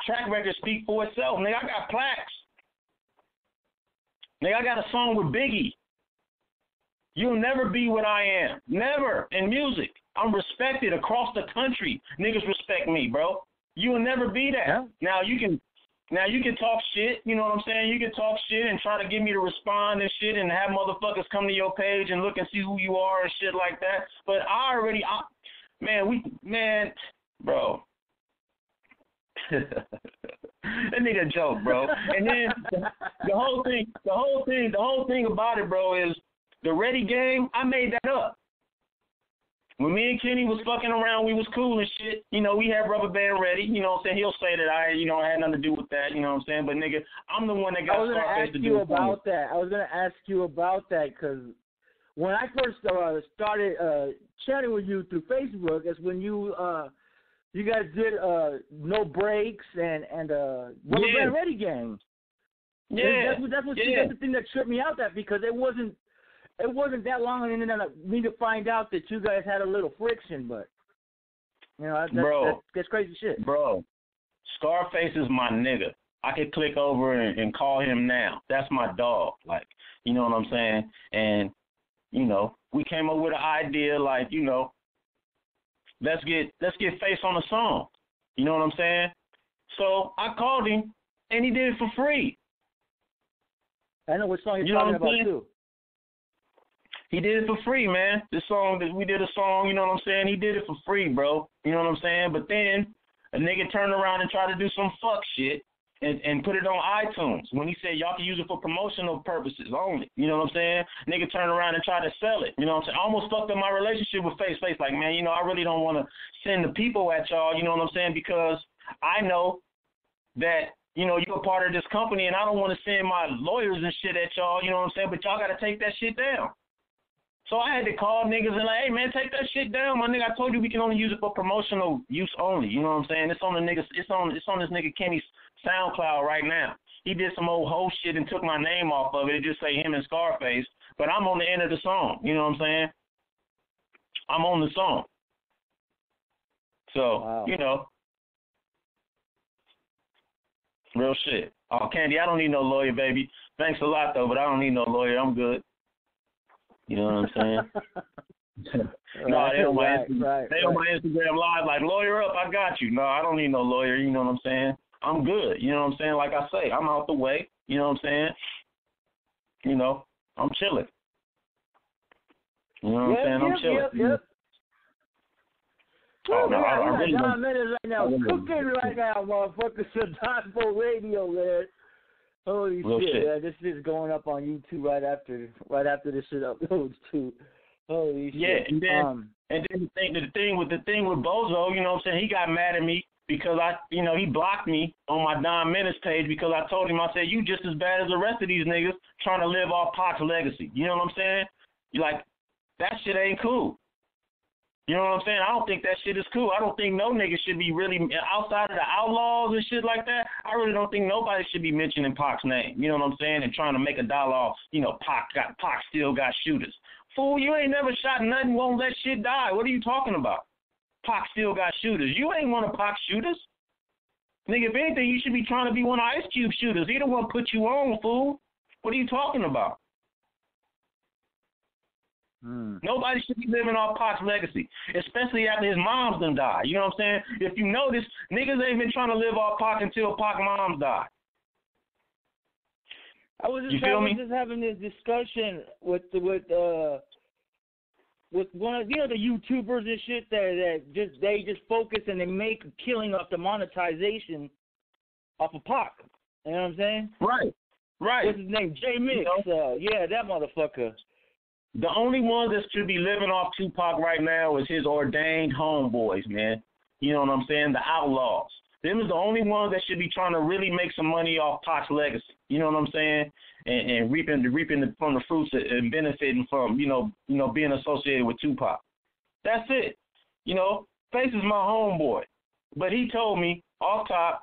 track record speaks for itself, nigga. I got plaques. Nigga, I got a song with Biggie. You'll never be what I am. Never in music. I'm respected across the country. Niggas respect me, bro. You will never be that. Yeah. Now you can talk shit, you know what I'm saying? You can talk shit and try to get me to respond and shit and have motherfuckers come to your page and look and see who you are and shit like that. But bro. That nigga joke, bro. And then the whole thing about it, bro, is the Ready game, I made that up. When me and Kenny was fucking around, we was cool and shit. We had Rubber Band Ready. You know what I'm saying? He'll say that I had nothing to do with that. You know what I'm saying? But, nigga, I'm the one that got Scarface to do it. I was going to ask you about that because when I first started chatting with you through Facebook, that's when you guys did No Breaks and Rubber Band Ready game. Yeah. That's the thing that tripped me out, that because it wasn't that long, and then I need to find out that you guys had a little friction, but that's crazy shit. Bro, Scarface is my nigga. I could click over and call him now. That's my dog. Like, you know what I'm saying? And, we came up with an idea like, let's get Face on a song. You know what I'm saying? So I called him and he did it for free. I know what song you're talking about too. He did it for free, man. We did a song, you know what I'm saying? He did it for free, bro. You know what I'm saying? But then a nigga turned around and tried to do some fuck shit and put it on iTunes when he said y'all can use it for promotional purposes only. You know what I'm saying? Nigga turned around and tried to sell it. You know what I'm saying? I almost fucked up my relationship with Face. Like, man, I really don't want to send the people at y'all, you know what I'm saying? Because I know that, you're a part of this company, and I don't want to send my lawyers and shit at y'all, you know what I'm saying? But y'all got to take that shit down. So I had to call niggas and like, hey, man, take that shit down. My nigga, I told you we can only use it for promotional use only. You know what I'm saying? It's on the niggas. It's on this nigga Kenny's SoundCloud right now. He did some old hoe shit and took my name off of it. It just say him and Scarface. But I'm on the end of the song. You know what I'm saying? I'm on the song. So, wow. Real shit. Oh, Candy, I don't need no lawyer, baby. Thanks a lot, though, but I don't need no lawyer. I'm good. You know what I'm saying? No, they on my Instagram live like, lawyer up, I got you. No, I don't need no lawyer. You know what I'm saying? I'm good. You know what I'm saying? Like I say, I'm out the way. You know what I'm saying? I'm chilling. You know what I'm saying? I'm chilling. Yep. Oh, no, I really don't. 9 minutes right now. Cooking right now, motherfuckers. Die4 Radio, man. Holy shit, man. This is going up on YouTube right after this shit uploads, too. Holy shit. Yeah, and then the thing with Bozo, you know what I'm saying? He got mad at me because he blocked me on my Menace page because I told him, I said, you just as bad as the rest of these niggas trying to live off Pac's legacy. You know what I'm saying? You like, that shit ain't cool. You know what I'm saying? I don't think that shit is cool. I don't think no nigga should be really, outside of the outlaws and shit like that, I really don't think nobody should be mentioning Pac's name. You know what I'm saying? And trying to make a dollar off, Pac still got shooters. Fool, you ain't never shot nothing, won't let shit die. What are you talking about? Pac still got shooters. You ain't one of Pac's shooters. Nigga, if anything, you should be trying to be one of Ice Cube shooters. He the one put you on, fool. What are you talking about? Nobody should be living off Pac's legacy, especially after his mom's done died. You know what I'm saying? If you notice, niggas ain't been trying to live off Pac until Pac's mom's died. I was just having this discussion with one of the YouTubers and shit that they just focus and they make a killing off the monetization off of Pac. You know what I'm saying? Right. What's his name? J Mix. Yeah, that motherfucker. The only one that should be living off Tupac right now is his ordained homeboys, man. You know what I'm saying? The outlaws. Them is the only ones that should be trying to really make some money off Pac's legacy. You know what I'm saying? And reaping from the fruits and benefiting from, being associated with Tupac. That's it. Face is my homeboy. But he told me off top,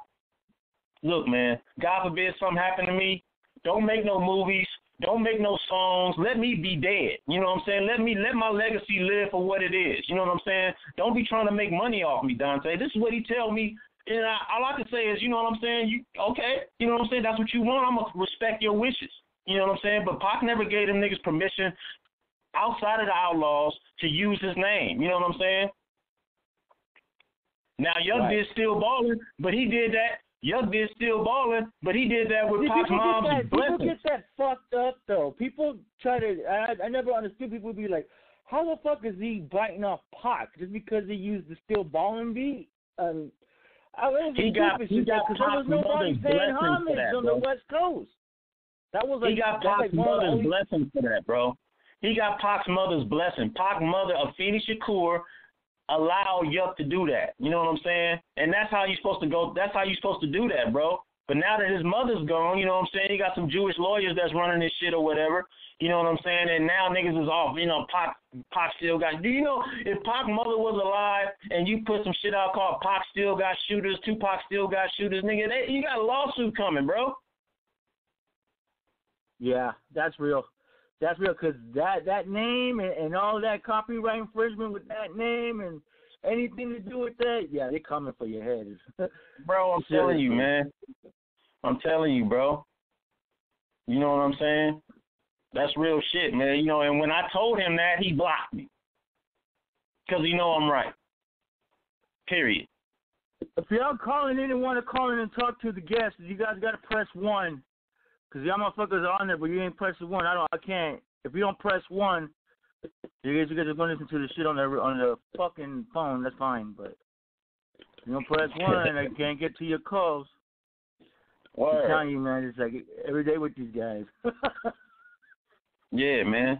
look, man, God forbid something happen to me, don't make no movies. Don't make no songs. Let me be dead. You know what I'm saying? Let my legacy live for what it is. You know what I'm saying? Don't be trying to make money off me, Dante. This is what he tell me. And all I can say is, you know what I'm saying? Okay. You know what I'm saying? That's what you want. I'm going to respect your wishes. You know what I'm saying? But Pac never gave them niggas permission outside of the outlaws to use his name. You know what I'm saying? Now, Young did still balling, but he did that. Young did still balling, but he did that with Pac's mom's blessing. People get that fucked up, though. People try to I never understood. People would be like, how the fuck is he biting off Pac just because he used the still balling beat? He got Pac's mother's blessing for that, on the West Coast. That was he got Pac's mother's blessing for that, bro. He got Pac's mother's blessing. Pac's mother, Afeni Shakur, allow Yuck to do that. You know what I'm saying? And that's how you're supposed to go. That's how you're supposed to do that, bro. But now that his mother's gone, you know what I'm saying? He got some Jewish lawyers that's running this shit or whatever. You know what I'm saying? And now niggas is off. Pac still got. Do you know if Pac's mother was alive and you put some shit out called Pac still got shooters, Tupac still got shooters, nigga, you got a lawsuit coming, bro. Yeah, that's real. That's real, because that name and all that copyright infringement with that name and anything to do with that, yeah, they're coming for your head. Bro, I'm telling you, man. I'm telling you, bro. You know what I'm saying? That's real shit, man. And when I told him that, he blocked me. Because I'm right. Period. If y'all calling in and want to call in and talk to the guests, you guys got to press 1. Because y'all motherfuckers are on there, but you ain't pressing 1. I can't. If you don't press 1, you guys are going to listen to the shit on the fucking phone. That's fine. But if you don't press 1, I can't get to your calls. Word. I'm telling you, man, it's like every day with these guys. Yeah, man.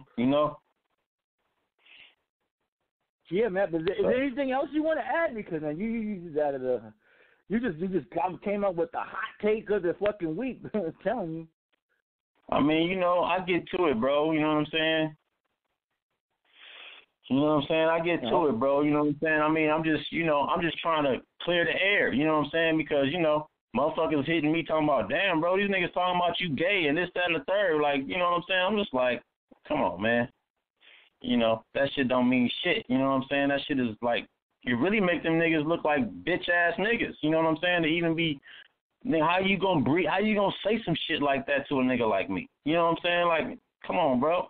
Yeah, man. But is there anything else you want to add? Because man, you use out of the You just came up with the hot take of the fucking week. I'm telling you. I mean, you know, I get to it, bro. You know what I'm saying? You know what I'm saying? I get to it, bro. You know what I'm saying? I mean, I'm just trying to clear the air. You know what I'm saying? Because, you know, motherfuckers hitting me talking about, damn, bro, these niggas talking about you gay and this, that, and the third. Like, you know what I'm saying? I'm just like, come on, man. You know, that shit don't mean shit. You know what I'm saying? That shit is like, you really make them niggas look like bitch-ass niggas. You know what I'm saying? To even be, nigga, how you gonna breathe? How you gonna say some shit like that to a nigga like me? You know what I'm saying? Like, come on, bro.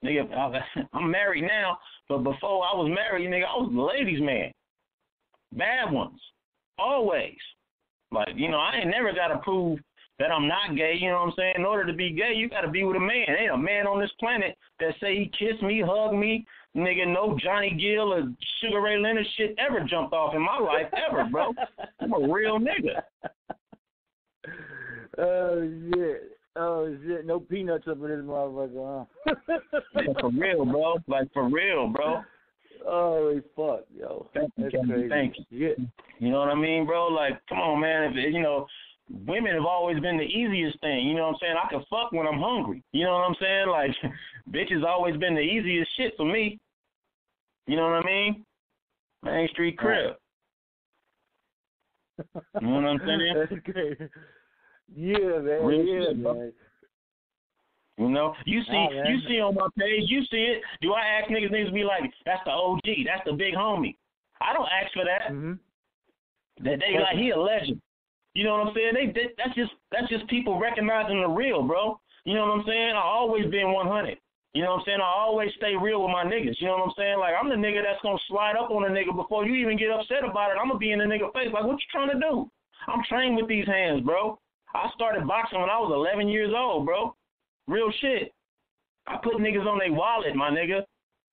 Nigga, I'm married now, but before I was married, nigga, I was the ladies' man. Bad ones. Always. Like, you know, I ain't never got to prove that I'm not gay, you know what I'm saying? In order to be gay, you got to be with a man. Ain't a man on this planet that say he kissed me, hugged me, nigga, no Johnny Gill or Sugar Ray Leonard shit ever jumped off in my life, ever, bro. I'm a real nigga. Oh, shit. No peanuts up in this motherfucker, huh? Yeah, for real, bro. Like, for real, bro. Holy fuck, yo. Thank you, That's crazy. Thank you. Yeah. You know what I mean, bro? Like, come on, man. If, you know, women have always been the easiest thing. You know what I'm saying? I can fuck when I'm hungry. You know what I'm saying? Like, bitches always been the easiest shit for me. You know what I mean? Main Street crib. You know what I'm saying? That's great. Yeah, man. Real yeah, shit, bro. man. You know, you see on my page, you see it. Do I ask niggas be like, that's the OG, that's the big homie? I don't ask for that. Mm-hmm. That they like he a legend. You know what I'm saying? That's just people recognizing the real, bro. You know what I'm saying? I always been 100. You know what I'm saying? I always stay real with my niggas. You know what I'm saying? Like, I'm the nigga that's gonna slide up on a nigga before you even get upset about it. I'm gonna be in the nigga face like, what you trying to do? I'm trained with these hands, bro. I started boxing when I was 11 years old, bro. Real shit. I put niggas on their wallet, my nigga.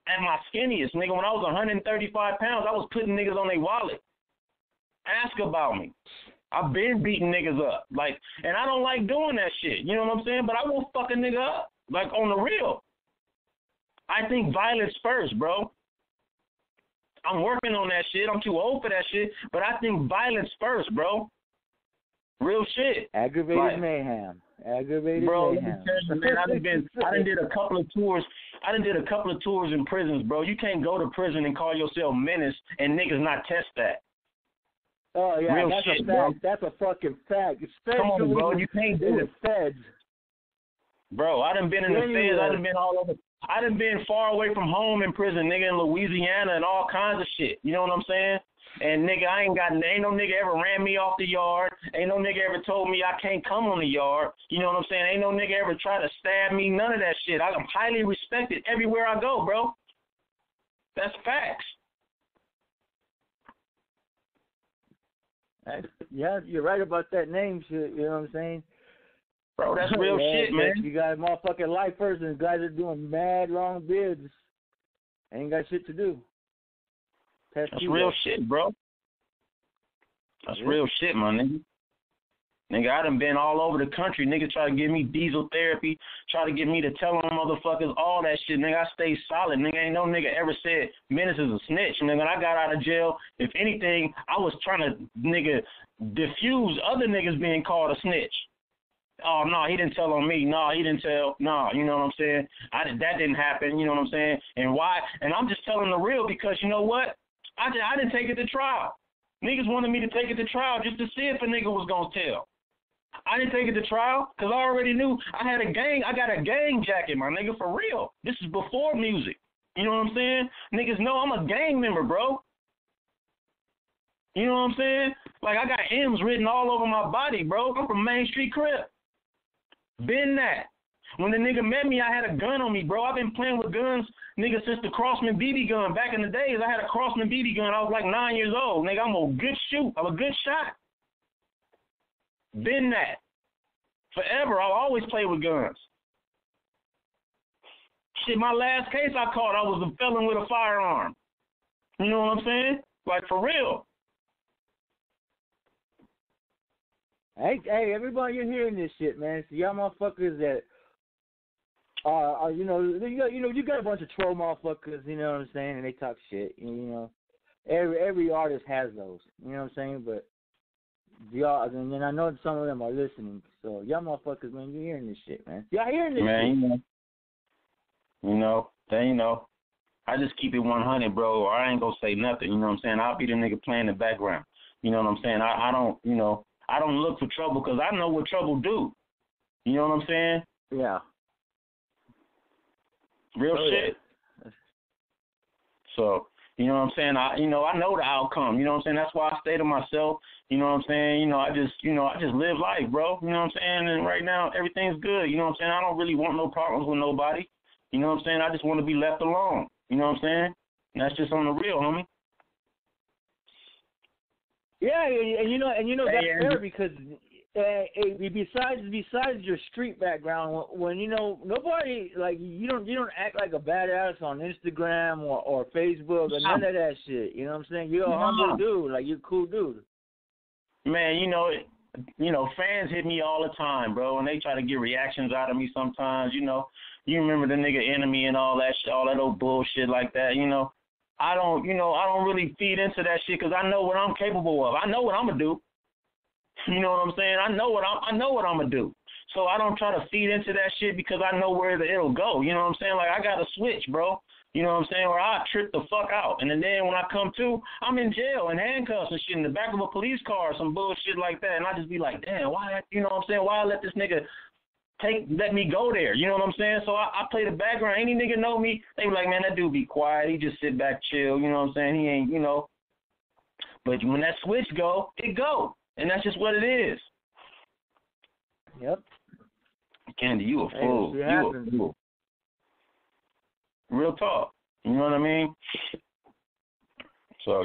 At my skinniest, nigga, when I was 135 pounds, I was putting niggas on their wallet. Ask about me. I've been beating niggas up. Like, and I don't like doing that shit. You know what I'm saying? But I will fuck a nigga up. Like, on the real. I think violence first, bro. I'm working on that shit. I'm too old for that shit. But I think violence first, bro. Real shit. Aggravated mayhem. Aggravated mayhem. Man, I done did a couple of tours. I done did a couple of tours in prisons, bro. You can't go to prison and call yourself Menace and niggas not test that. Oh yeah, real that's shit, a fact. Bro. That's a fucking fact. Especially Come on, bro. You can't do it. The feds. Bro, I done been in the feds. I done been all over. I done been far away from home in prison, nigga, in Louisiana and all kinds of shit. You know what I'm saying? And nigga, ain't no nigga ever ran me off the yard. Ain't no nigga ever told me I can't come on the yard. You know what I'm saying? Ain't no nigga ever tried to stab me. None of that shit. I'm highly respected everywhere I go, bro. That's facts. Yeah, you're right about that name shit. You know what I'm saying? Bro, that's real shit, man. You got a motherfucking life person. Guys are doing mad wrong bids. Ain't got shit to do. That's real shit, bro. That's real shit, my nigga. Nigga, I done been all over the country. Nigga try to give me diesel therapy, try to get me to tell them motherfuckers all that shit. Nigga, I stay solid. Nigga, ain't no nigga ever said Menace is a snitch. Nigga, when I got out of jail, if anything, I was trying to, nigga, diffuse other niggas being called a snitch. Oh, no, he didn't tell on me. No, he didn't tell. No, you know what I'm saying? That didn't happen, you know what I'm saying? And why? And I'm just telling the real because you know what? I didn't take it to trial. Niggas wanted me to take it to trial just to see if a nigga was going to tell. I didn't take it to trial because I already knew I got a gang jacket, my nigga, for real. This is before music. You know what I'm saying? Niggas know I'm a gang member, bro. You know what I'm saying? Like, I got M's written all over my body, bro. I'm from Main Street Crib. Been that. When the nigga met me, I had a gun on me, bro. I've been playing with guns, nigga, since the Crossman BB gun. Back in the days, I had a Crossman BB gun. I was like 9 years old. Nigga, I'm a good shoot. I'm a good shot. Been that. Forever. I've always played with guns. Shit, my last case I caught, I was a felon with a firearm. You know what I'm saying? Like, for real. Hey, everybody, you're hearing this shit, man. So y'all motherfuckers that are, you got a bunch of troll motherfuckers, you know what I'm saying, and they talk shit, you know. Every artist has those, you know what I'm saying, but y'all, and then I know some of them are listening. So y'all motherfuckers, man, you hearing this shit, man. Y'all hearing this shit. I just keep it 100, bro, or I ain't gonna say nothing, you know what I'm saying? I'll be the nigga playing the background. You know what I'm saying? I don't, I don't look for trouble because I know what trouble do. You know what I'm saying? Yeah. Real shit. Yeah. So, you know what I'm saying? I know the outcome. You know what I'm saying? That's why I stay to myself. You know what I'm saying? I just live life, bro. You know what I'm saying? And right now, everything's good. You know what I'm saying? I don't really want no problems with nobody. You know what I'm saying? I just want to be left alone. You know what I'm saying? And that's just on the real, homie. Yeah, and that's fair because besides your street background, when nobody you don't act like a badass on Instagram or Facebook or none of that shit. You know what I'm saying? You're a humble dude, like you're a cool dude. Man, fans hit me all the time, bro, and they try to get reactions out of me sometimes. You remember the nigga Enemy and all that shit, all that old bullshit like that. I don't really feed into that shit because I know what I'm capable of. I know what I'm gonna do. You know what I'm saying? I know what I'm gonna do. So I don't try to feed into that shit because I know where it'll go. You know what I'm saying? Like I got a switch, bro. You know what I'm saying? Where I trip the fuck out, and then when I come to, I'm in jail in handcuffs and shit in the back of a police car, or some bullshit like that, and I just be like, damn, why? You know what I'm saying? Why I let this nigga let me go there? You know what I'm saying? So I play the background. Any nigga know me, they be like, man, that dude be quiet. He just sit back, chill. You know what I'm saying? He ain't, But when that switch go, it go. And that's just what it is. Yep. Candy, you a fool. You a fool. Real talk. You know what I mean? So,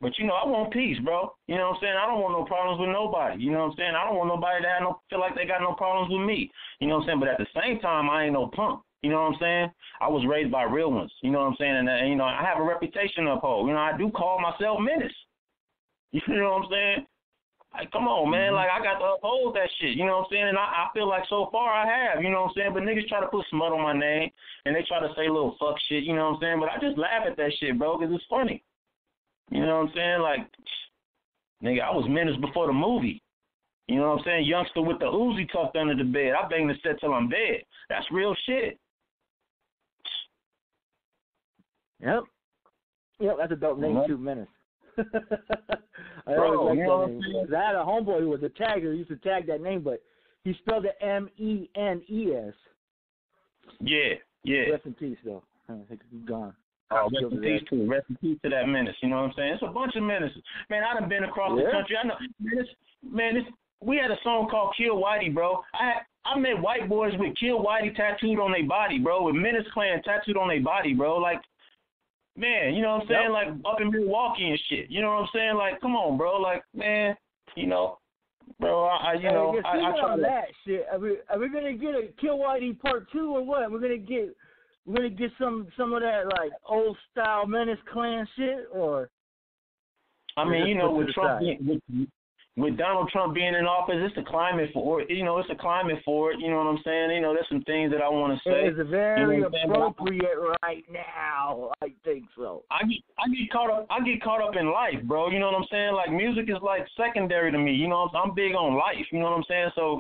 But, I want peace, bro. You know what I'm saying? I don't want no problems with nobody. You know what I'm saying? I don't want nobody to feel like they got no problems with me. You know what I'm saying? But at the same time, I ain't no punk. You know what I'm saying? I was raised by real ones. You know what I'm saying? And I have a reputation to uphold. I do call myself Menace. You know what I'm saying? Like, come on, man. Like, I got to uphold that shit. You know what I'm saying? And I feel like so far I have. You know what I'm saying? But niggas try to put smut on my name, and they try to say little fuck shit. You know what I'm saying? But I just laugh at that shit, bro, because it's funny. You know what I'm saying? Like, nigga, I was Menace before the movie. You know what I'm saying? Youngster with the Uzi tucked under the bed. I bang the set till I'm dead. That's real shit. Yep, that's a dope name too, Menace. I Bro, always you know what I'm saying? I had a homeboy who was a tagger. He used to tag that name, but he spelled it Menes. Yeah. Rest in peace, though. He's gone. Oh, rest in peace too. Rest in peace to that Menace. You know what I'm saying? It's a bunch of menaces. Man, I done been across the country. I know. We had a song called Kill Whitey, bro. I met white boys with Kill Whitey tattooed on their body, bro, with Menace Clan tattooed on their body, bro. Like, man, you know what I'm saying? Like, up in Milwaukee and shit. You know what I'm saying? Like, come on, bro. Like, man, bro, I try to... that shit. Are we gonna get a Kill Whitey Part 2 or what? We're gonna get some of that, like, old style Menace Clan shit, or... I mean, with Donald Trump being in office, it's a climate for it. It's a climate for it. You know what I'm saying? There's some things that I want to say. It's very appropriate right now. I think so. I get caught up in life, bro. You know what I'm saying? Like, music is like secondary to me. I'm big on life. You know what I'm saying? So,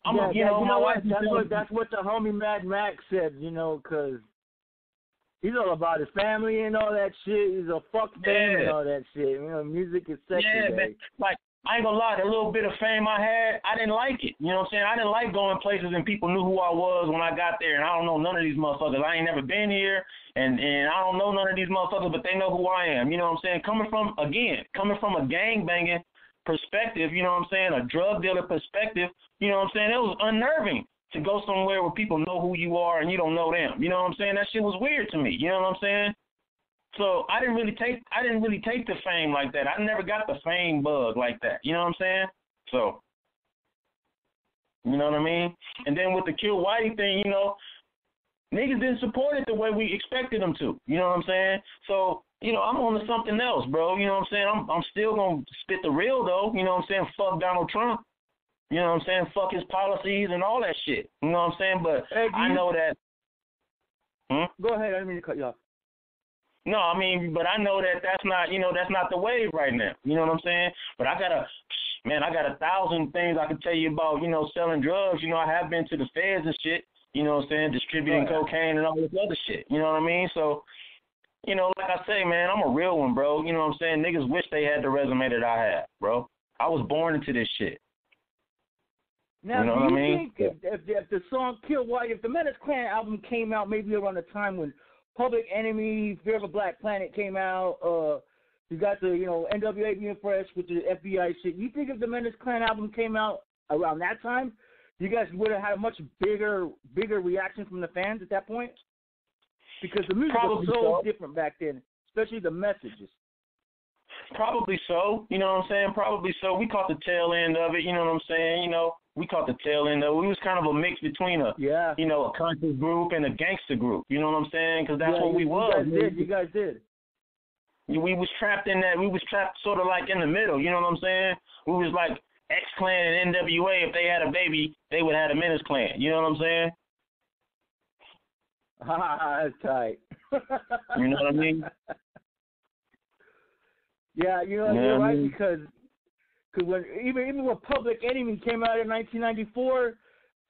my wife. That's what the homie Mad Max said. Because he's all about his family and all that shit. He's a fuck fan and all that shit. Music is secondary. Yeah, man. Like, I ain't gonna lie, the little bit of fame I had, I didn't like it. You know what I'm saying? I didn't like going places and people knew who I was when I got there, and I don't know none of these motherfuckers. I ain't never been here, and I don't know none of these motherfuckers, but they know who I am. You know what I'm saying? Coming from a gang-banging perspective, you know what I'm saying, a drug dealer perspective, you know what I'm saying, it was unnerving to go somewhere where people know who you are and you don't know them. You know what I'm saying? That shit was weird to me. You know what I'm saying? So I didn't really take the fame like that. I never got the fame bug like that. You know what I'm saying? So, you know what I mean? And then with the Kill Whitey thing, niggas didn't support it the way we expected them to. You know what I'm saying? So, I'm on to something else, bro. You know what I'm saying? I'm still going to spit the real, though. You know what I'm saying? Fuck Donald Trump. You know what I'm saying? Fuck his policies and all that shit. You know what I'm saying? But I know that... Go ahead. I didn't mean to cut you off. No, I mean, but I know that that's not, that's not the wave right now. You know what I'm saying? But I got 1,000 things I can tell you about, selling drugs. I have been to the feds and shit, you know what I'm saying, distributing cocaine and all this other shit. You know what I mean? So, like I say, man, I'm a real one, bro. You know what I'm saying? Niggas wish they had the resume that I had, bro. I was born into this shit. Now, you know do what you I mean? think if the song Kill White, if the Menace Clan album came out maybe around the time when Public Enemy, Fear of a Black Planet came out, you got the, NWA being fresh with the FBI shit, you think if the Menace Clan album came out around that time, you guys would have had a much bigger reaction from the fans at that point? Because the music was so different back then, especially the messages. Probably so. You know what I'm saying? Probably so. We caught the tail end of it. You know what I'm saying? We caught the tail end of it. We was kind of a mix between a conscious group and a gangster group. You know what I'm saying? Because that's what we was. You guys did. We was trapped in that. We was trapped sort of like in the middle. You know what I'm saying? We was like X-Clan and NWA. If they had a baby, they would have a Menace Clan. You know what I'm saying? That's tight. You know what I mean? Yeah, you're right, because when even when Public Enemy came out in 1994,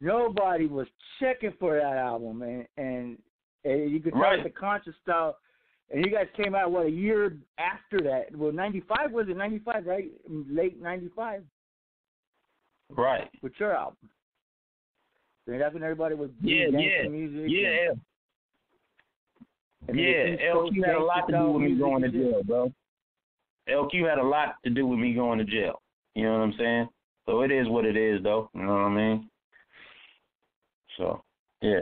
nobody was checking for that album, and you could tell the conscious style. And you guys came out a year after that? Well, 95 was it? 95, right? Late 95. Right. With your album. So that's when everybody was doing gangster music. Yeah. LQ had a lot to do with me going to jail, bro. LQ had a lot to do with me going to jail. You know what I'm saying? So it is what it is, though. You know what I mean? So, yeah.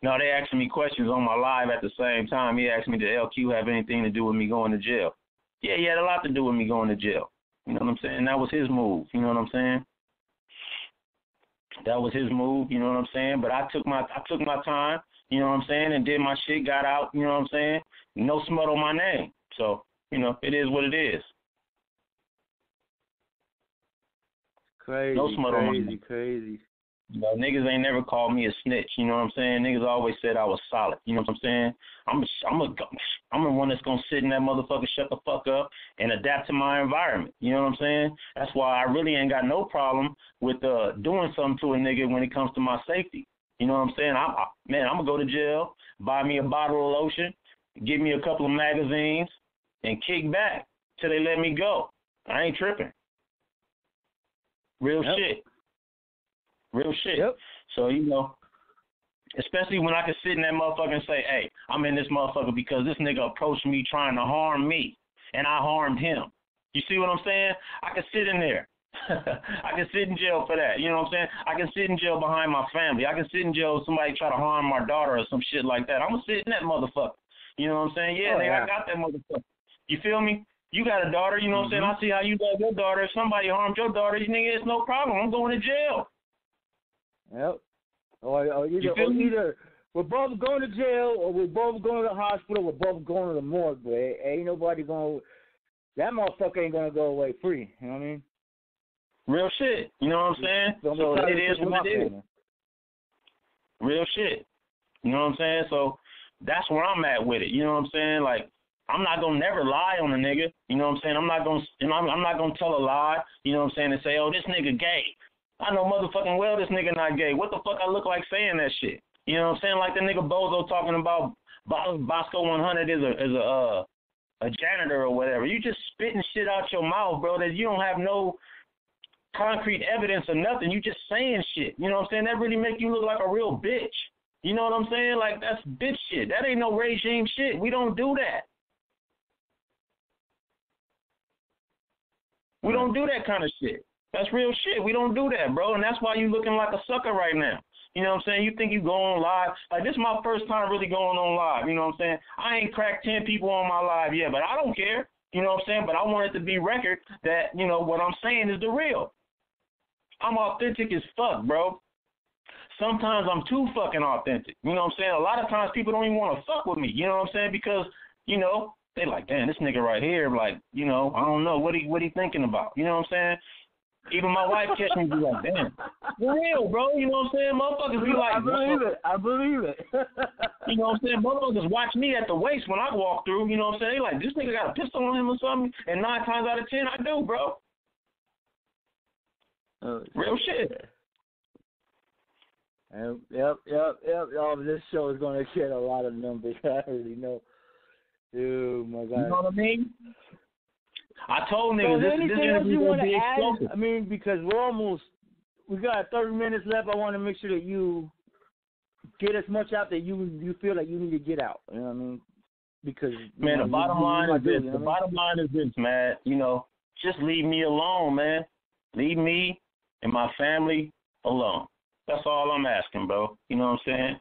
No, they asking me questions on my live at the same time. He asked me, did LQ have anything to do with me going to jail? Yeah, he had a lot to do with me going to jail. You know what I'm saying? That was his move. You know what I'm saying? That was his move. You know what I'm saying? But I took my time. You know what I'm saying? And did my shit, got out. You know what I'm saying? No smut on my name. So, it is what it is. Crazy, no smut on my name. Crazy. Niggas ain't never called me a snitch. You know what I'm saying? Niggas always said I was solid. You know what I'm saying? I'm the one that's gonna sit in that motherfucker, shut the fuck up, and adapt to my environment. You know what I'm saying? That's why I really ain't got no problem with doing something to a nigga when it comes to my safety. You know what I'm saying? I'm gonna go to jail, buy me a bottle of lotion, give me a couple of magazines, and kick back till they let me go. I ain't tripping. Real shit. Real shit. Yep. So, especially when I can sit in that motherfucker and say, hey, I'm in this motherfucker because this nigga approached me trying to harm me, and I harmed him. You see what I'm saying? I can sit in there. I can sit in jail for that. You know what I'm saying? I can sit in jail behind my family. I can sit in jail if somebody try to harm my daughter or some shit like that. I'm going to sit in that motherfucker. You know what I'm saying? Yeah, I got that motherfucker. You feel me? You got a daughter, you know what I'm saying? I see how you love your daughter. If somebody harmed your daughter, nigga, it's no problem. I'm going to jail. Yep. Or either we're both going to jail, or we're both going to the hospital, we're both going to the morgue, but ain't nobody going, that motherfucker ain't going to go away free. You know what I mean? Real shit. You know what I'm saying? So it is what it is. Real shit. You know what I'm saying? So that's where I'm at with it. You know what I'm saying? Like, I'm not gonna never lie on a nigga. You know what I'm saying? I'm not gonna tell a lie. You know what I'm saying? And say, oh, this nigga gay. I know motherfucking well this nigga not gay. What the fuck I look like saying that shit? You know what I'm saying? Like the nigga Bozo talking about Bosco 100 is a janitor or whatever. You just spitting shit out your mouth, bro, that you don't have no concrete evidence or nothing. You just saying shit. You know what I'm saying? That really make you look like a real bitch. You know what I'm saying? Like, that's bitch shit. That ain't no regime shit. We don't do that. We don't do that kind of shit. That's real shit. We don't do that, bro. And that's why you looking like a sucker right now. You know what I'm saying? You think you go on live. Like, this is my first time really going on live. You know what I'm saying? I ain't cracked 10 people on my live yet, but I don't care. You know what I'm saying? But I want it to be record that, what I'm saying is the real. I'm authentic as fuck, bro. Sometimes I'm too fucking authentic. You know what I'm saying? A lot of times people don't even want to fuck with me. You know what I'm saying? Because, they like, damn, this nigga right here, like, I don't know what he thinking about. You know what I'm saying? Even my wife catch me and be like, damn, for real, bro. You know what I'm saying? Motherfuckers be like, I believe it. You know what I'm saying? Motherfuckers watch me at the waist when I walk through. You know what I'm saying? They like, this nigga got a pistol on him or something. And 9 times out of 10, I do, bro. Oh, real shit. Yep. This show is going to get a lot of numbers. I already know. Oh, my God. You know what I mean? I told niggas this anything else you want to add? explosive. I mean, because we got 30 minutes left. I want to make sure that you get as much out that you feel like you need to get out. You know what I mean? Because man, the bottom line is this. The bottom line is this, man. You know, just leave me alone, man. Leave me and my family alone. That's all I'm asking, bro. You know what I'm saying?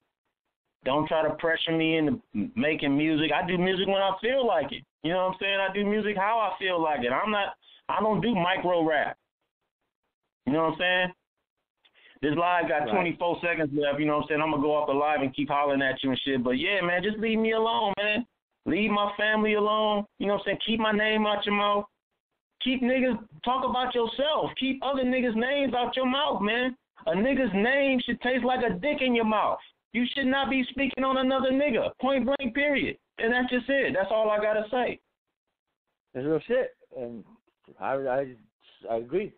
Don't try to pressure me into making music. I do music when I feel like it. You know what I'm saying? I do music how I feel like it. I don't do micro rap. You know what I'm saying? This live got 24 seconds left. You know what I'm saying? I'm going to go off the live and keep hollering at you and shit. But, yeah, man, just leave me alone, man. Leave my family alone. You know what I'm saying? Keep my name out your mouth. Keep niggas, talk about yourself. Keep other niggas' names out your mouth, man. A nigga's name should taste like a dick in your mouth. You should not be speaking on another nigga. Point blank, period. And that's just it. That's all I got to say. That's real shit. And I agree.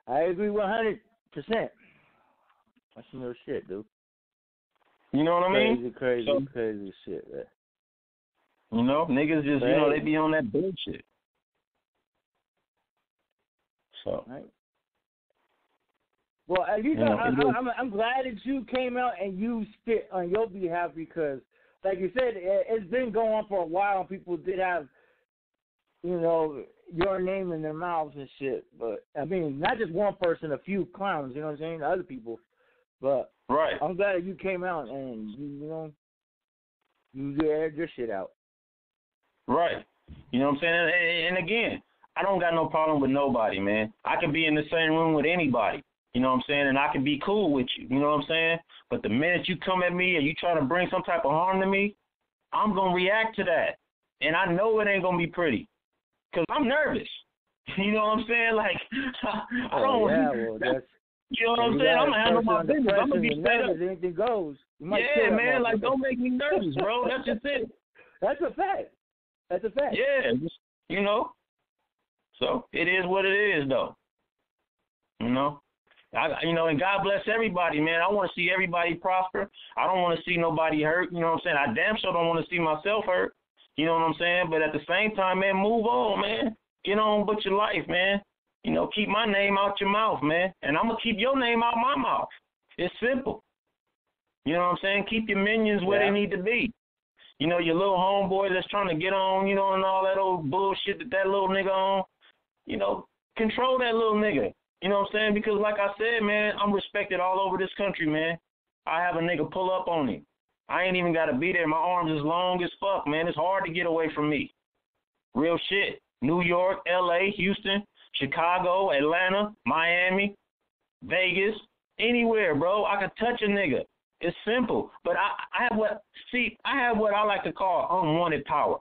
I agree 100%. That's some real shit, dude. You know what I mean? Crazy shit, man. You know, niggas just, you know, they be on that bullshit. So. Right. Well, at least I'm glad that you came out and you spit on your behalf because, like you said, it's been going on for a while and people did have, you know, your name in their mouths and shit. But, I mean, not just one person, a few clowns, you know what I'm saying, other people. But right. I'm glad that you came out and, you aired your shit out. Right. You know what I'm saying? And again, I don't got no problem with nobody, man. I could be in the same room with anybody. You know what I'm saying? And I can be cool with you. You know what I'm saying? But the minute you come at me and you try to bring some type of harm to me, I'm going to react to that. And I know it ain't going to be pretty because I'm nervous. You know what I'm saying? Like, I don't you know what I'm saying? I'm going to handle my business. I'm going to be straight up. Anything goes. Yeah, man. Like, don't make me nervous, bro. That's just it. That's a fact. Yeah, just, you know. So it is what it is, though. You know? And God bless everybody, man. I want to see everybody prosper. I don't want to see nobody hurt. You know what I'm saying? I damn sure don't want to see myself hurt. You know what I'm saying? But at the same time, man, move on, man. Get on with your life, man. You know, keep my name out your mouth, man. And I'm going to keep your name out my mouth. It's simple. You know what I'm saying? Keep your minions where they need to be. You know, your little homeboy that's trying to get on, you know, and all that old bullshit that little nigga on. You know, control that little nigga. You know what I'm saying? Because like I said, man, I'm respected all over this country, man. I have a nigga pull up on him. I ain't even got to be there. My arms is long as fuck, man. It's hard to get away from me. Real shit. New York, L.A., Houston, Chicago, Atlanta, Miami, Vegas, anywhere, bro. I can touch a nigga. It's simple. But I have what I like to call unwanted power.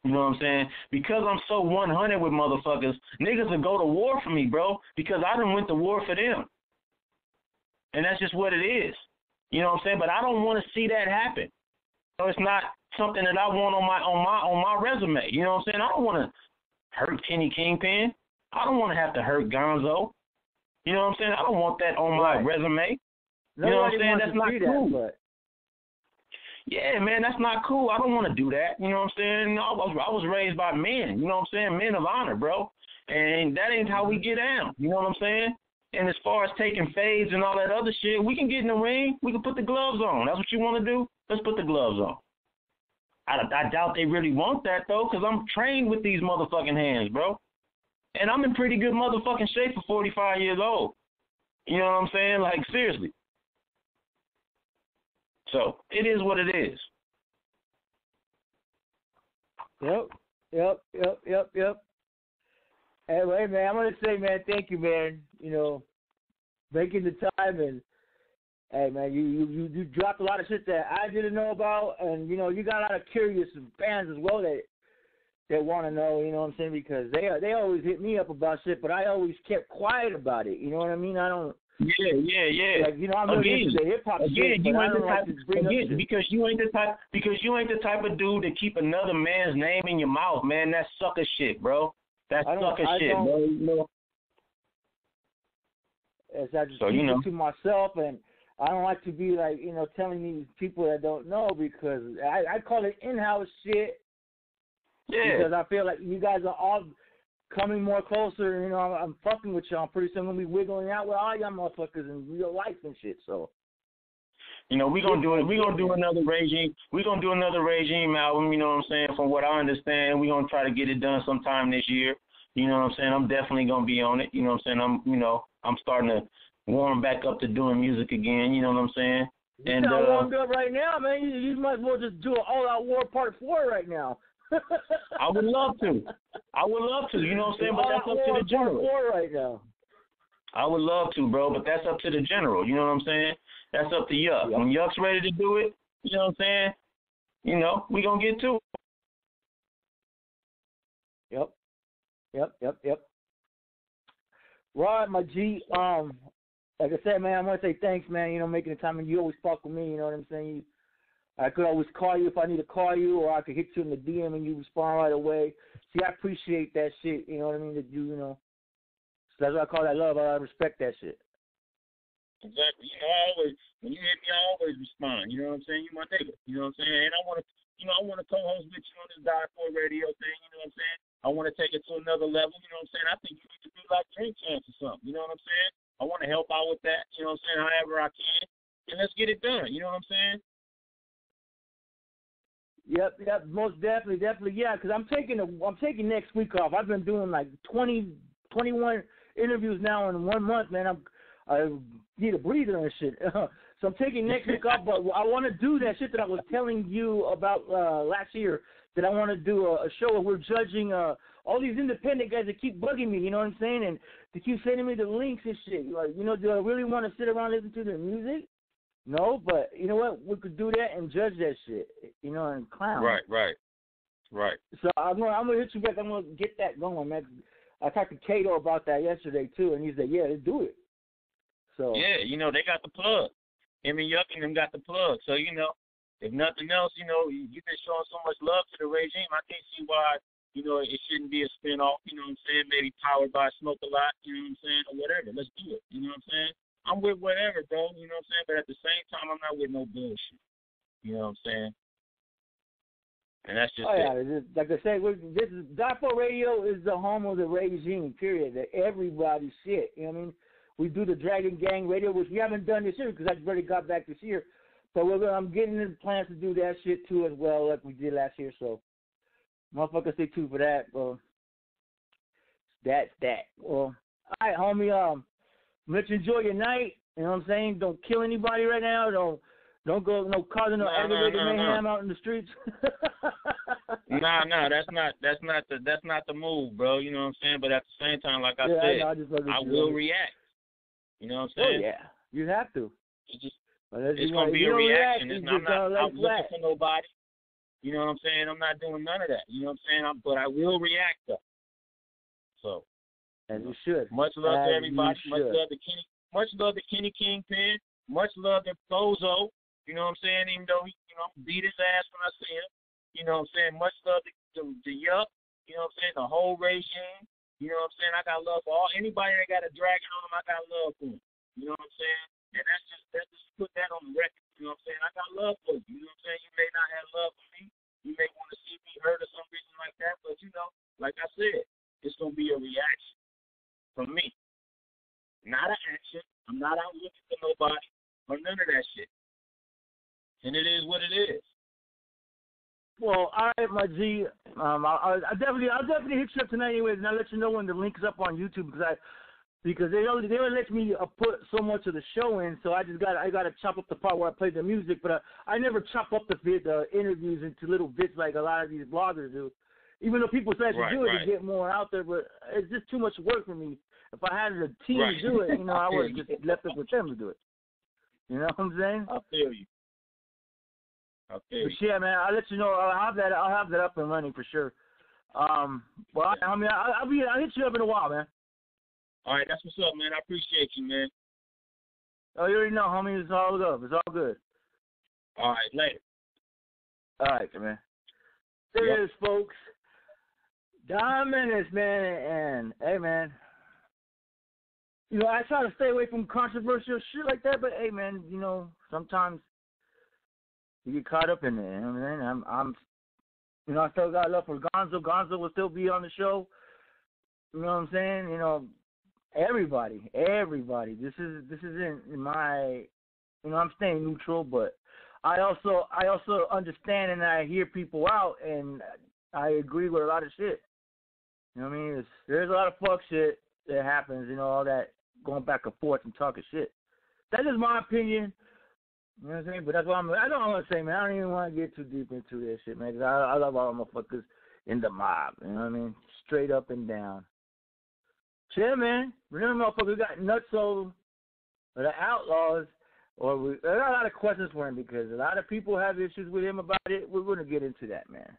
You know what I'm saying? Because I'm so 100 with motherfuckers, niggas will go to war for me, bro, because I done went to war for them. And that's just what it is. You know what I'm saying? But I don't want to see that happen. So it's not something that I want on my resume. You know what I'm saying? I don't want to hurt Kenny Kingpin. I don't want to have to hurt Gonzoe. You know what I'm saying? I don't want that on my resume. You know what I'm saying? That's not cool. Yeah, man, that's not cool. I don't want to do that. You know what I'm saying? I was raised by men. You know what I'm saying? Men of honor, bro. And that ain't how we get down. You know what I'm saying? And as far as taking fades and all that other shit, we can get in the ring. We can put the gloves on. That's what you want to do? Let's put the gloves on. I doubt they really want that, though, because I'm trained with these motherfucking hands, bro. And I'm in pretty good motherfucking shape for 45 years old. You know what I'm saying? Like, seriously. So it is what it is. Yep. Anyway, man, I'm going to say, man, thank you, man. You know, making the time and, hey, man, you dropped a lot of shit that I didn't know about. And, you know, you got a lot of curious fans as well that that want to know, you know what I'm saying? Because they always hit me up about shit, but I always kept quiet about it. You know what I mean? I don't. Yeah. Like, you know, I'm really into the hip hop shit, but I don't like to bring up shit. Because you ain't the type of dude to keep another man's name in your mouth, man. That's sucker shit, bro. That's sucker shit, bro. You know? As I just keep it to myself, and I don't like to be like, you know, telling these people that don't know, because I call it in-house shit. Yeah. Because I feel like you guys are all coming more closer. You know, I'm fucking with y'all. Pretty soon I'm gonna be wiggling out with all y'all motherfuckers in real life and shit. So, you know, we're gonna do another regime. We're gonna do another regime album. You know what I'm saying? From what I understand, we're gonna try to get it done sometime this year. You know what I'm saying? I'm definitely gonna be on it. You know what I'm saying? I'm starting to warm back up to doing music again. You know what I'm saying? And you're warmed up right now, man. You might as well just do an all-out war part 4 right now. I would love to. You know what I'm saying? But that's up to the general. Right now. I would love to, bro, but that's up to the general. You know what I'm saying? That's up to Yuck. Yep. When Yuck's ready to do it, you know what I'm saying? You know, we gonna get to it. Yep. Rod, my G, like I said, man, I want to say thanks, man, you know, making the time, and you always fuck with me, you know what I'm saying? I could always call you if I need to call you, or I could hit you in the DM and you respond right away. See, I appreciate that shit, you know what I mean, that you know. So that's what I call that love. I respect that shit. Exactly. You know, when you hit me, I always respond. You know what I'm saying? You my nigga. You know what I'm saying? And I want to co-host with you on this Die4 radio thing. You know what I'm saying? I want to take it to another level. You know what I'm saying? I think you need to be like Drink Champs or something. You know what I'm saying? I want to help out with that. You know what I'm saying? However I can, and let's get it done. You know what I'm saying? Yep, most definitely, yeah. Because I'm taking next week off. I've been doing like 20, 21 interviews now in 1 month, man. I need a breather and shit. So I'm taking next week off, but I want to do that shit that I was telling you about last year. That I want to do a show where we're judging all these independent guys that keep bugging me. You know what I'm saying? And they keep sending me the links and shit. Like, you know, do I really want to sit around and listen to their music? No, but you know what? We could do that and judge that shit, you know, and clown. Right. So I'm gonna hit you back. I'm gonna get that going, man. I talked to Kato about that yesterday too, and he said, "Yeah, let's do it." So yeah, you know, they got the plug. Him and Yuck and them got the plug. So you know, if nothing else, you know, you've been showing so much love to the regime. I can't see why, you know, it shouldn't be a spinoff. You know what I'm saying? Maybe powered by Smoke a Lot. You know what I'm saying? Or whatever. Let's do it. You know what I'm saying? I'm with whatever, bro. You know what I'm saying? But at the same time, I'm not with no bullshit. You know what I'm saying? And that's just it. Yeah, like I say, this is Die4 Radio is the home of the regime. Period. That everybody's shit. You know what I mean? We do the Dragon Gang Radio, which we haven't done this year because I already got back this year. But I'm getting in plans to do that shit too as well, like we did last year. So, motherfuckers, stay tuned for that. Well, that's that. Well, all right, homie. Let's enjoy your night. You know what I'm saying? Don't kill anybody right now. Don't go causing no aggravated mayhem out in the streets. Nah, that's not the move, bro. You know what I'm saying? But at the same time, like I said, I will react. You know what I'm saying? Oh yeah, you have to. It's gonna be a reaction. I'm not looking for nobody. You know what I'm saying? I'm not doing none of that. You know what I'm saying? But I will react though. So. And you should. Much love to everybody. Much love to Kenny Kingpin. Much love to Gonzoe. You know what I'm saying? Even though he, you know, beat his ass when I see him. You know what I'm saying? Much love to Yuck. You know what I'm saying? The whole regime. You know what I'm saying? I got love for anybody that got a dragon on them. I got love for them. You know what I'm saying? And that's just put that on the record. You know what I'm saying? I got love for you. You know what I'm saying? You may not have love for me. You may want to see me hurt or some reason like that. But you know, like I said, it's gonna be a reaction. From me. Not an action. I'm not out looking for nobody or none of that shit. And it is what it is. Well, all right, my G. I'll definitely hit you up tonight anyways, and I'll let you know when the link's up on YouTube because they only let me put so much of the show in, so I gotta chop up the part where I play the music, but I never chop up the interviews into little bits like a lot of these bloggers do. Even though people say I should do it to get more out there, but it's just too much work for me. If I had a team to do it, you know, I would have just left it with them to do it. You know what I'm saying? I feel you. But yeah, man, I'll let you know. I'll have that up and running for sure. Well, I mean, I'll hit you up in a while, man. All right, that's what's up, man. I appreciate you, man. Oh, you already know, homie. It's all good. It's all good. All right, later. All right, man. There it is, folks. Menace, man, and hey, man. You know, I try to stay away from controversial shit like that, but hey, man, you know, sometimes you get caught up in it. You know what I mean? I'm you know, I still got love for Gonzoe. Gonzoe will still be on the show. You know what I'm saying? You know, everybody. This isn't my. You know, I'm staying neutral, but I also understand and I hear people out, and I agree with a lot of shit. You know what I mean? There's a lot of fuck shit that happens. You know, all that going back and forth and talking shit. That's just my opinion. You know what I'm saying? But that's what I don't want to say, man. I don't even want to get too deep into this shit, man, because I love all motherfuckers in the mob. You know what I mean? Straight up and down. Chill, man. Remember, motherfuckers got nutso, or the outlaws, there are a lot of questions for him because a lot of people have issues with him about it. We're going to get into that, man.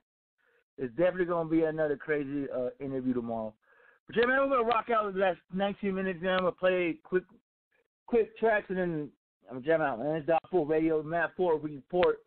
It's definitely going to be another crazy interview tomorrow. But yeah, man, we're going to rock out the last 19 minutes, man. I'm going to play quick tracks, and then I'm going to jam out, man. It's Die4 Radio, Die4 Report.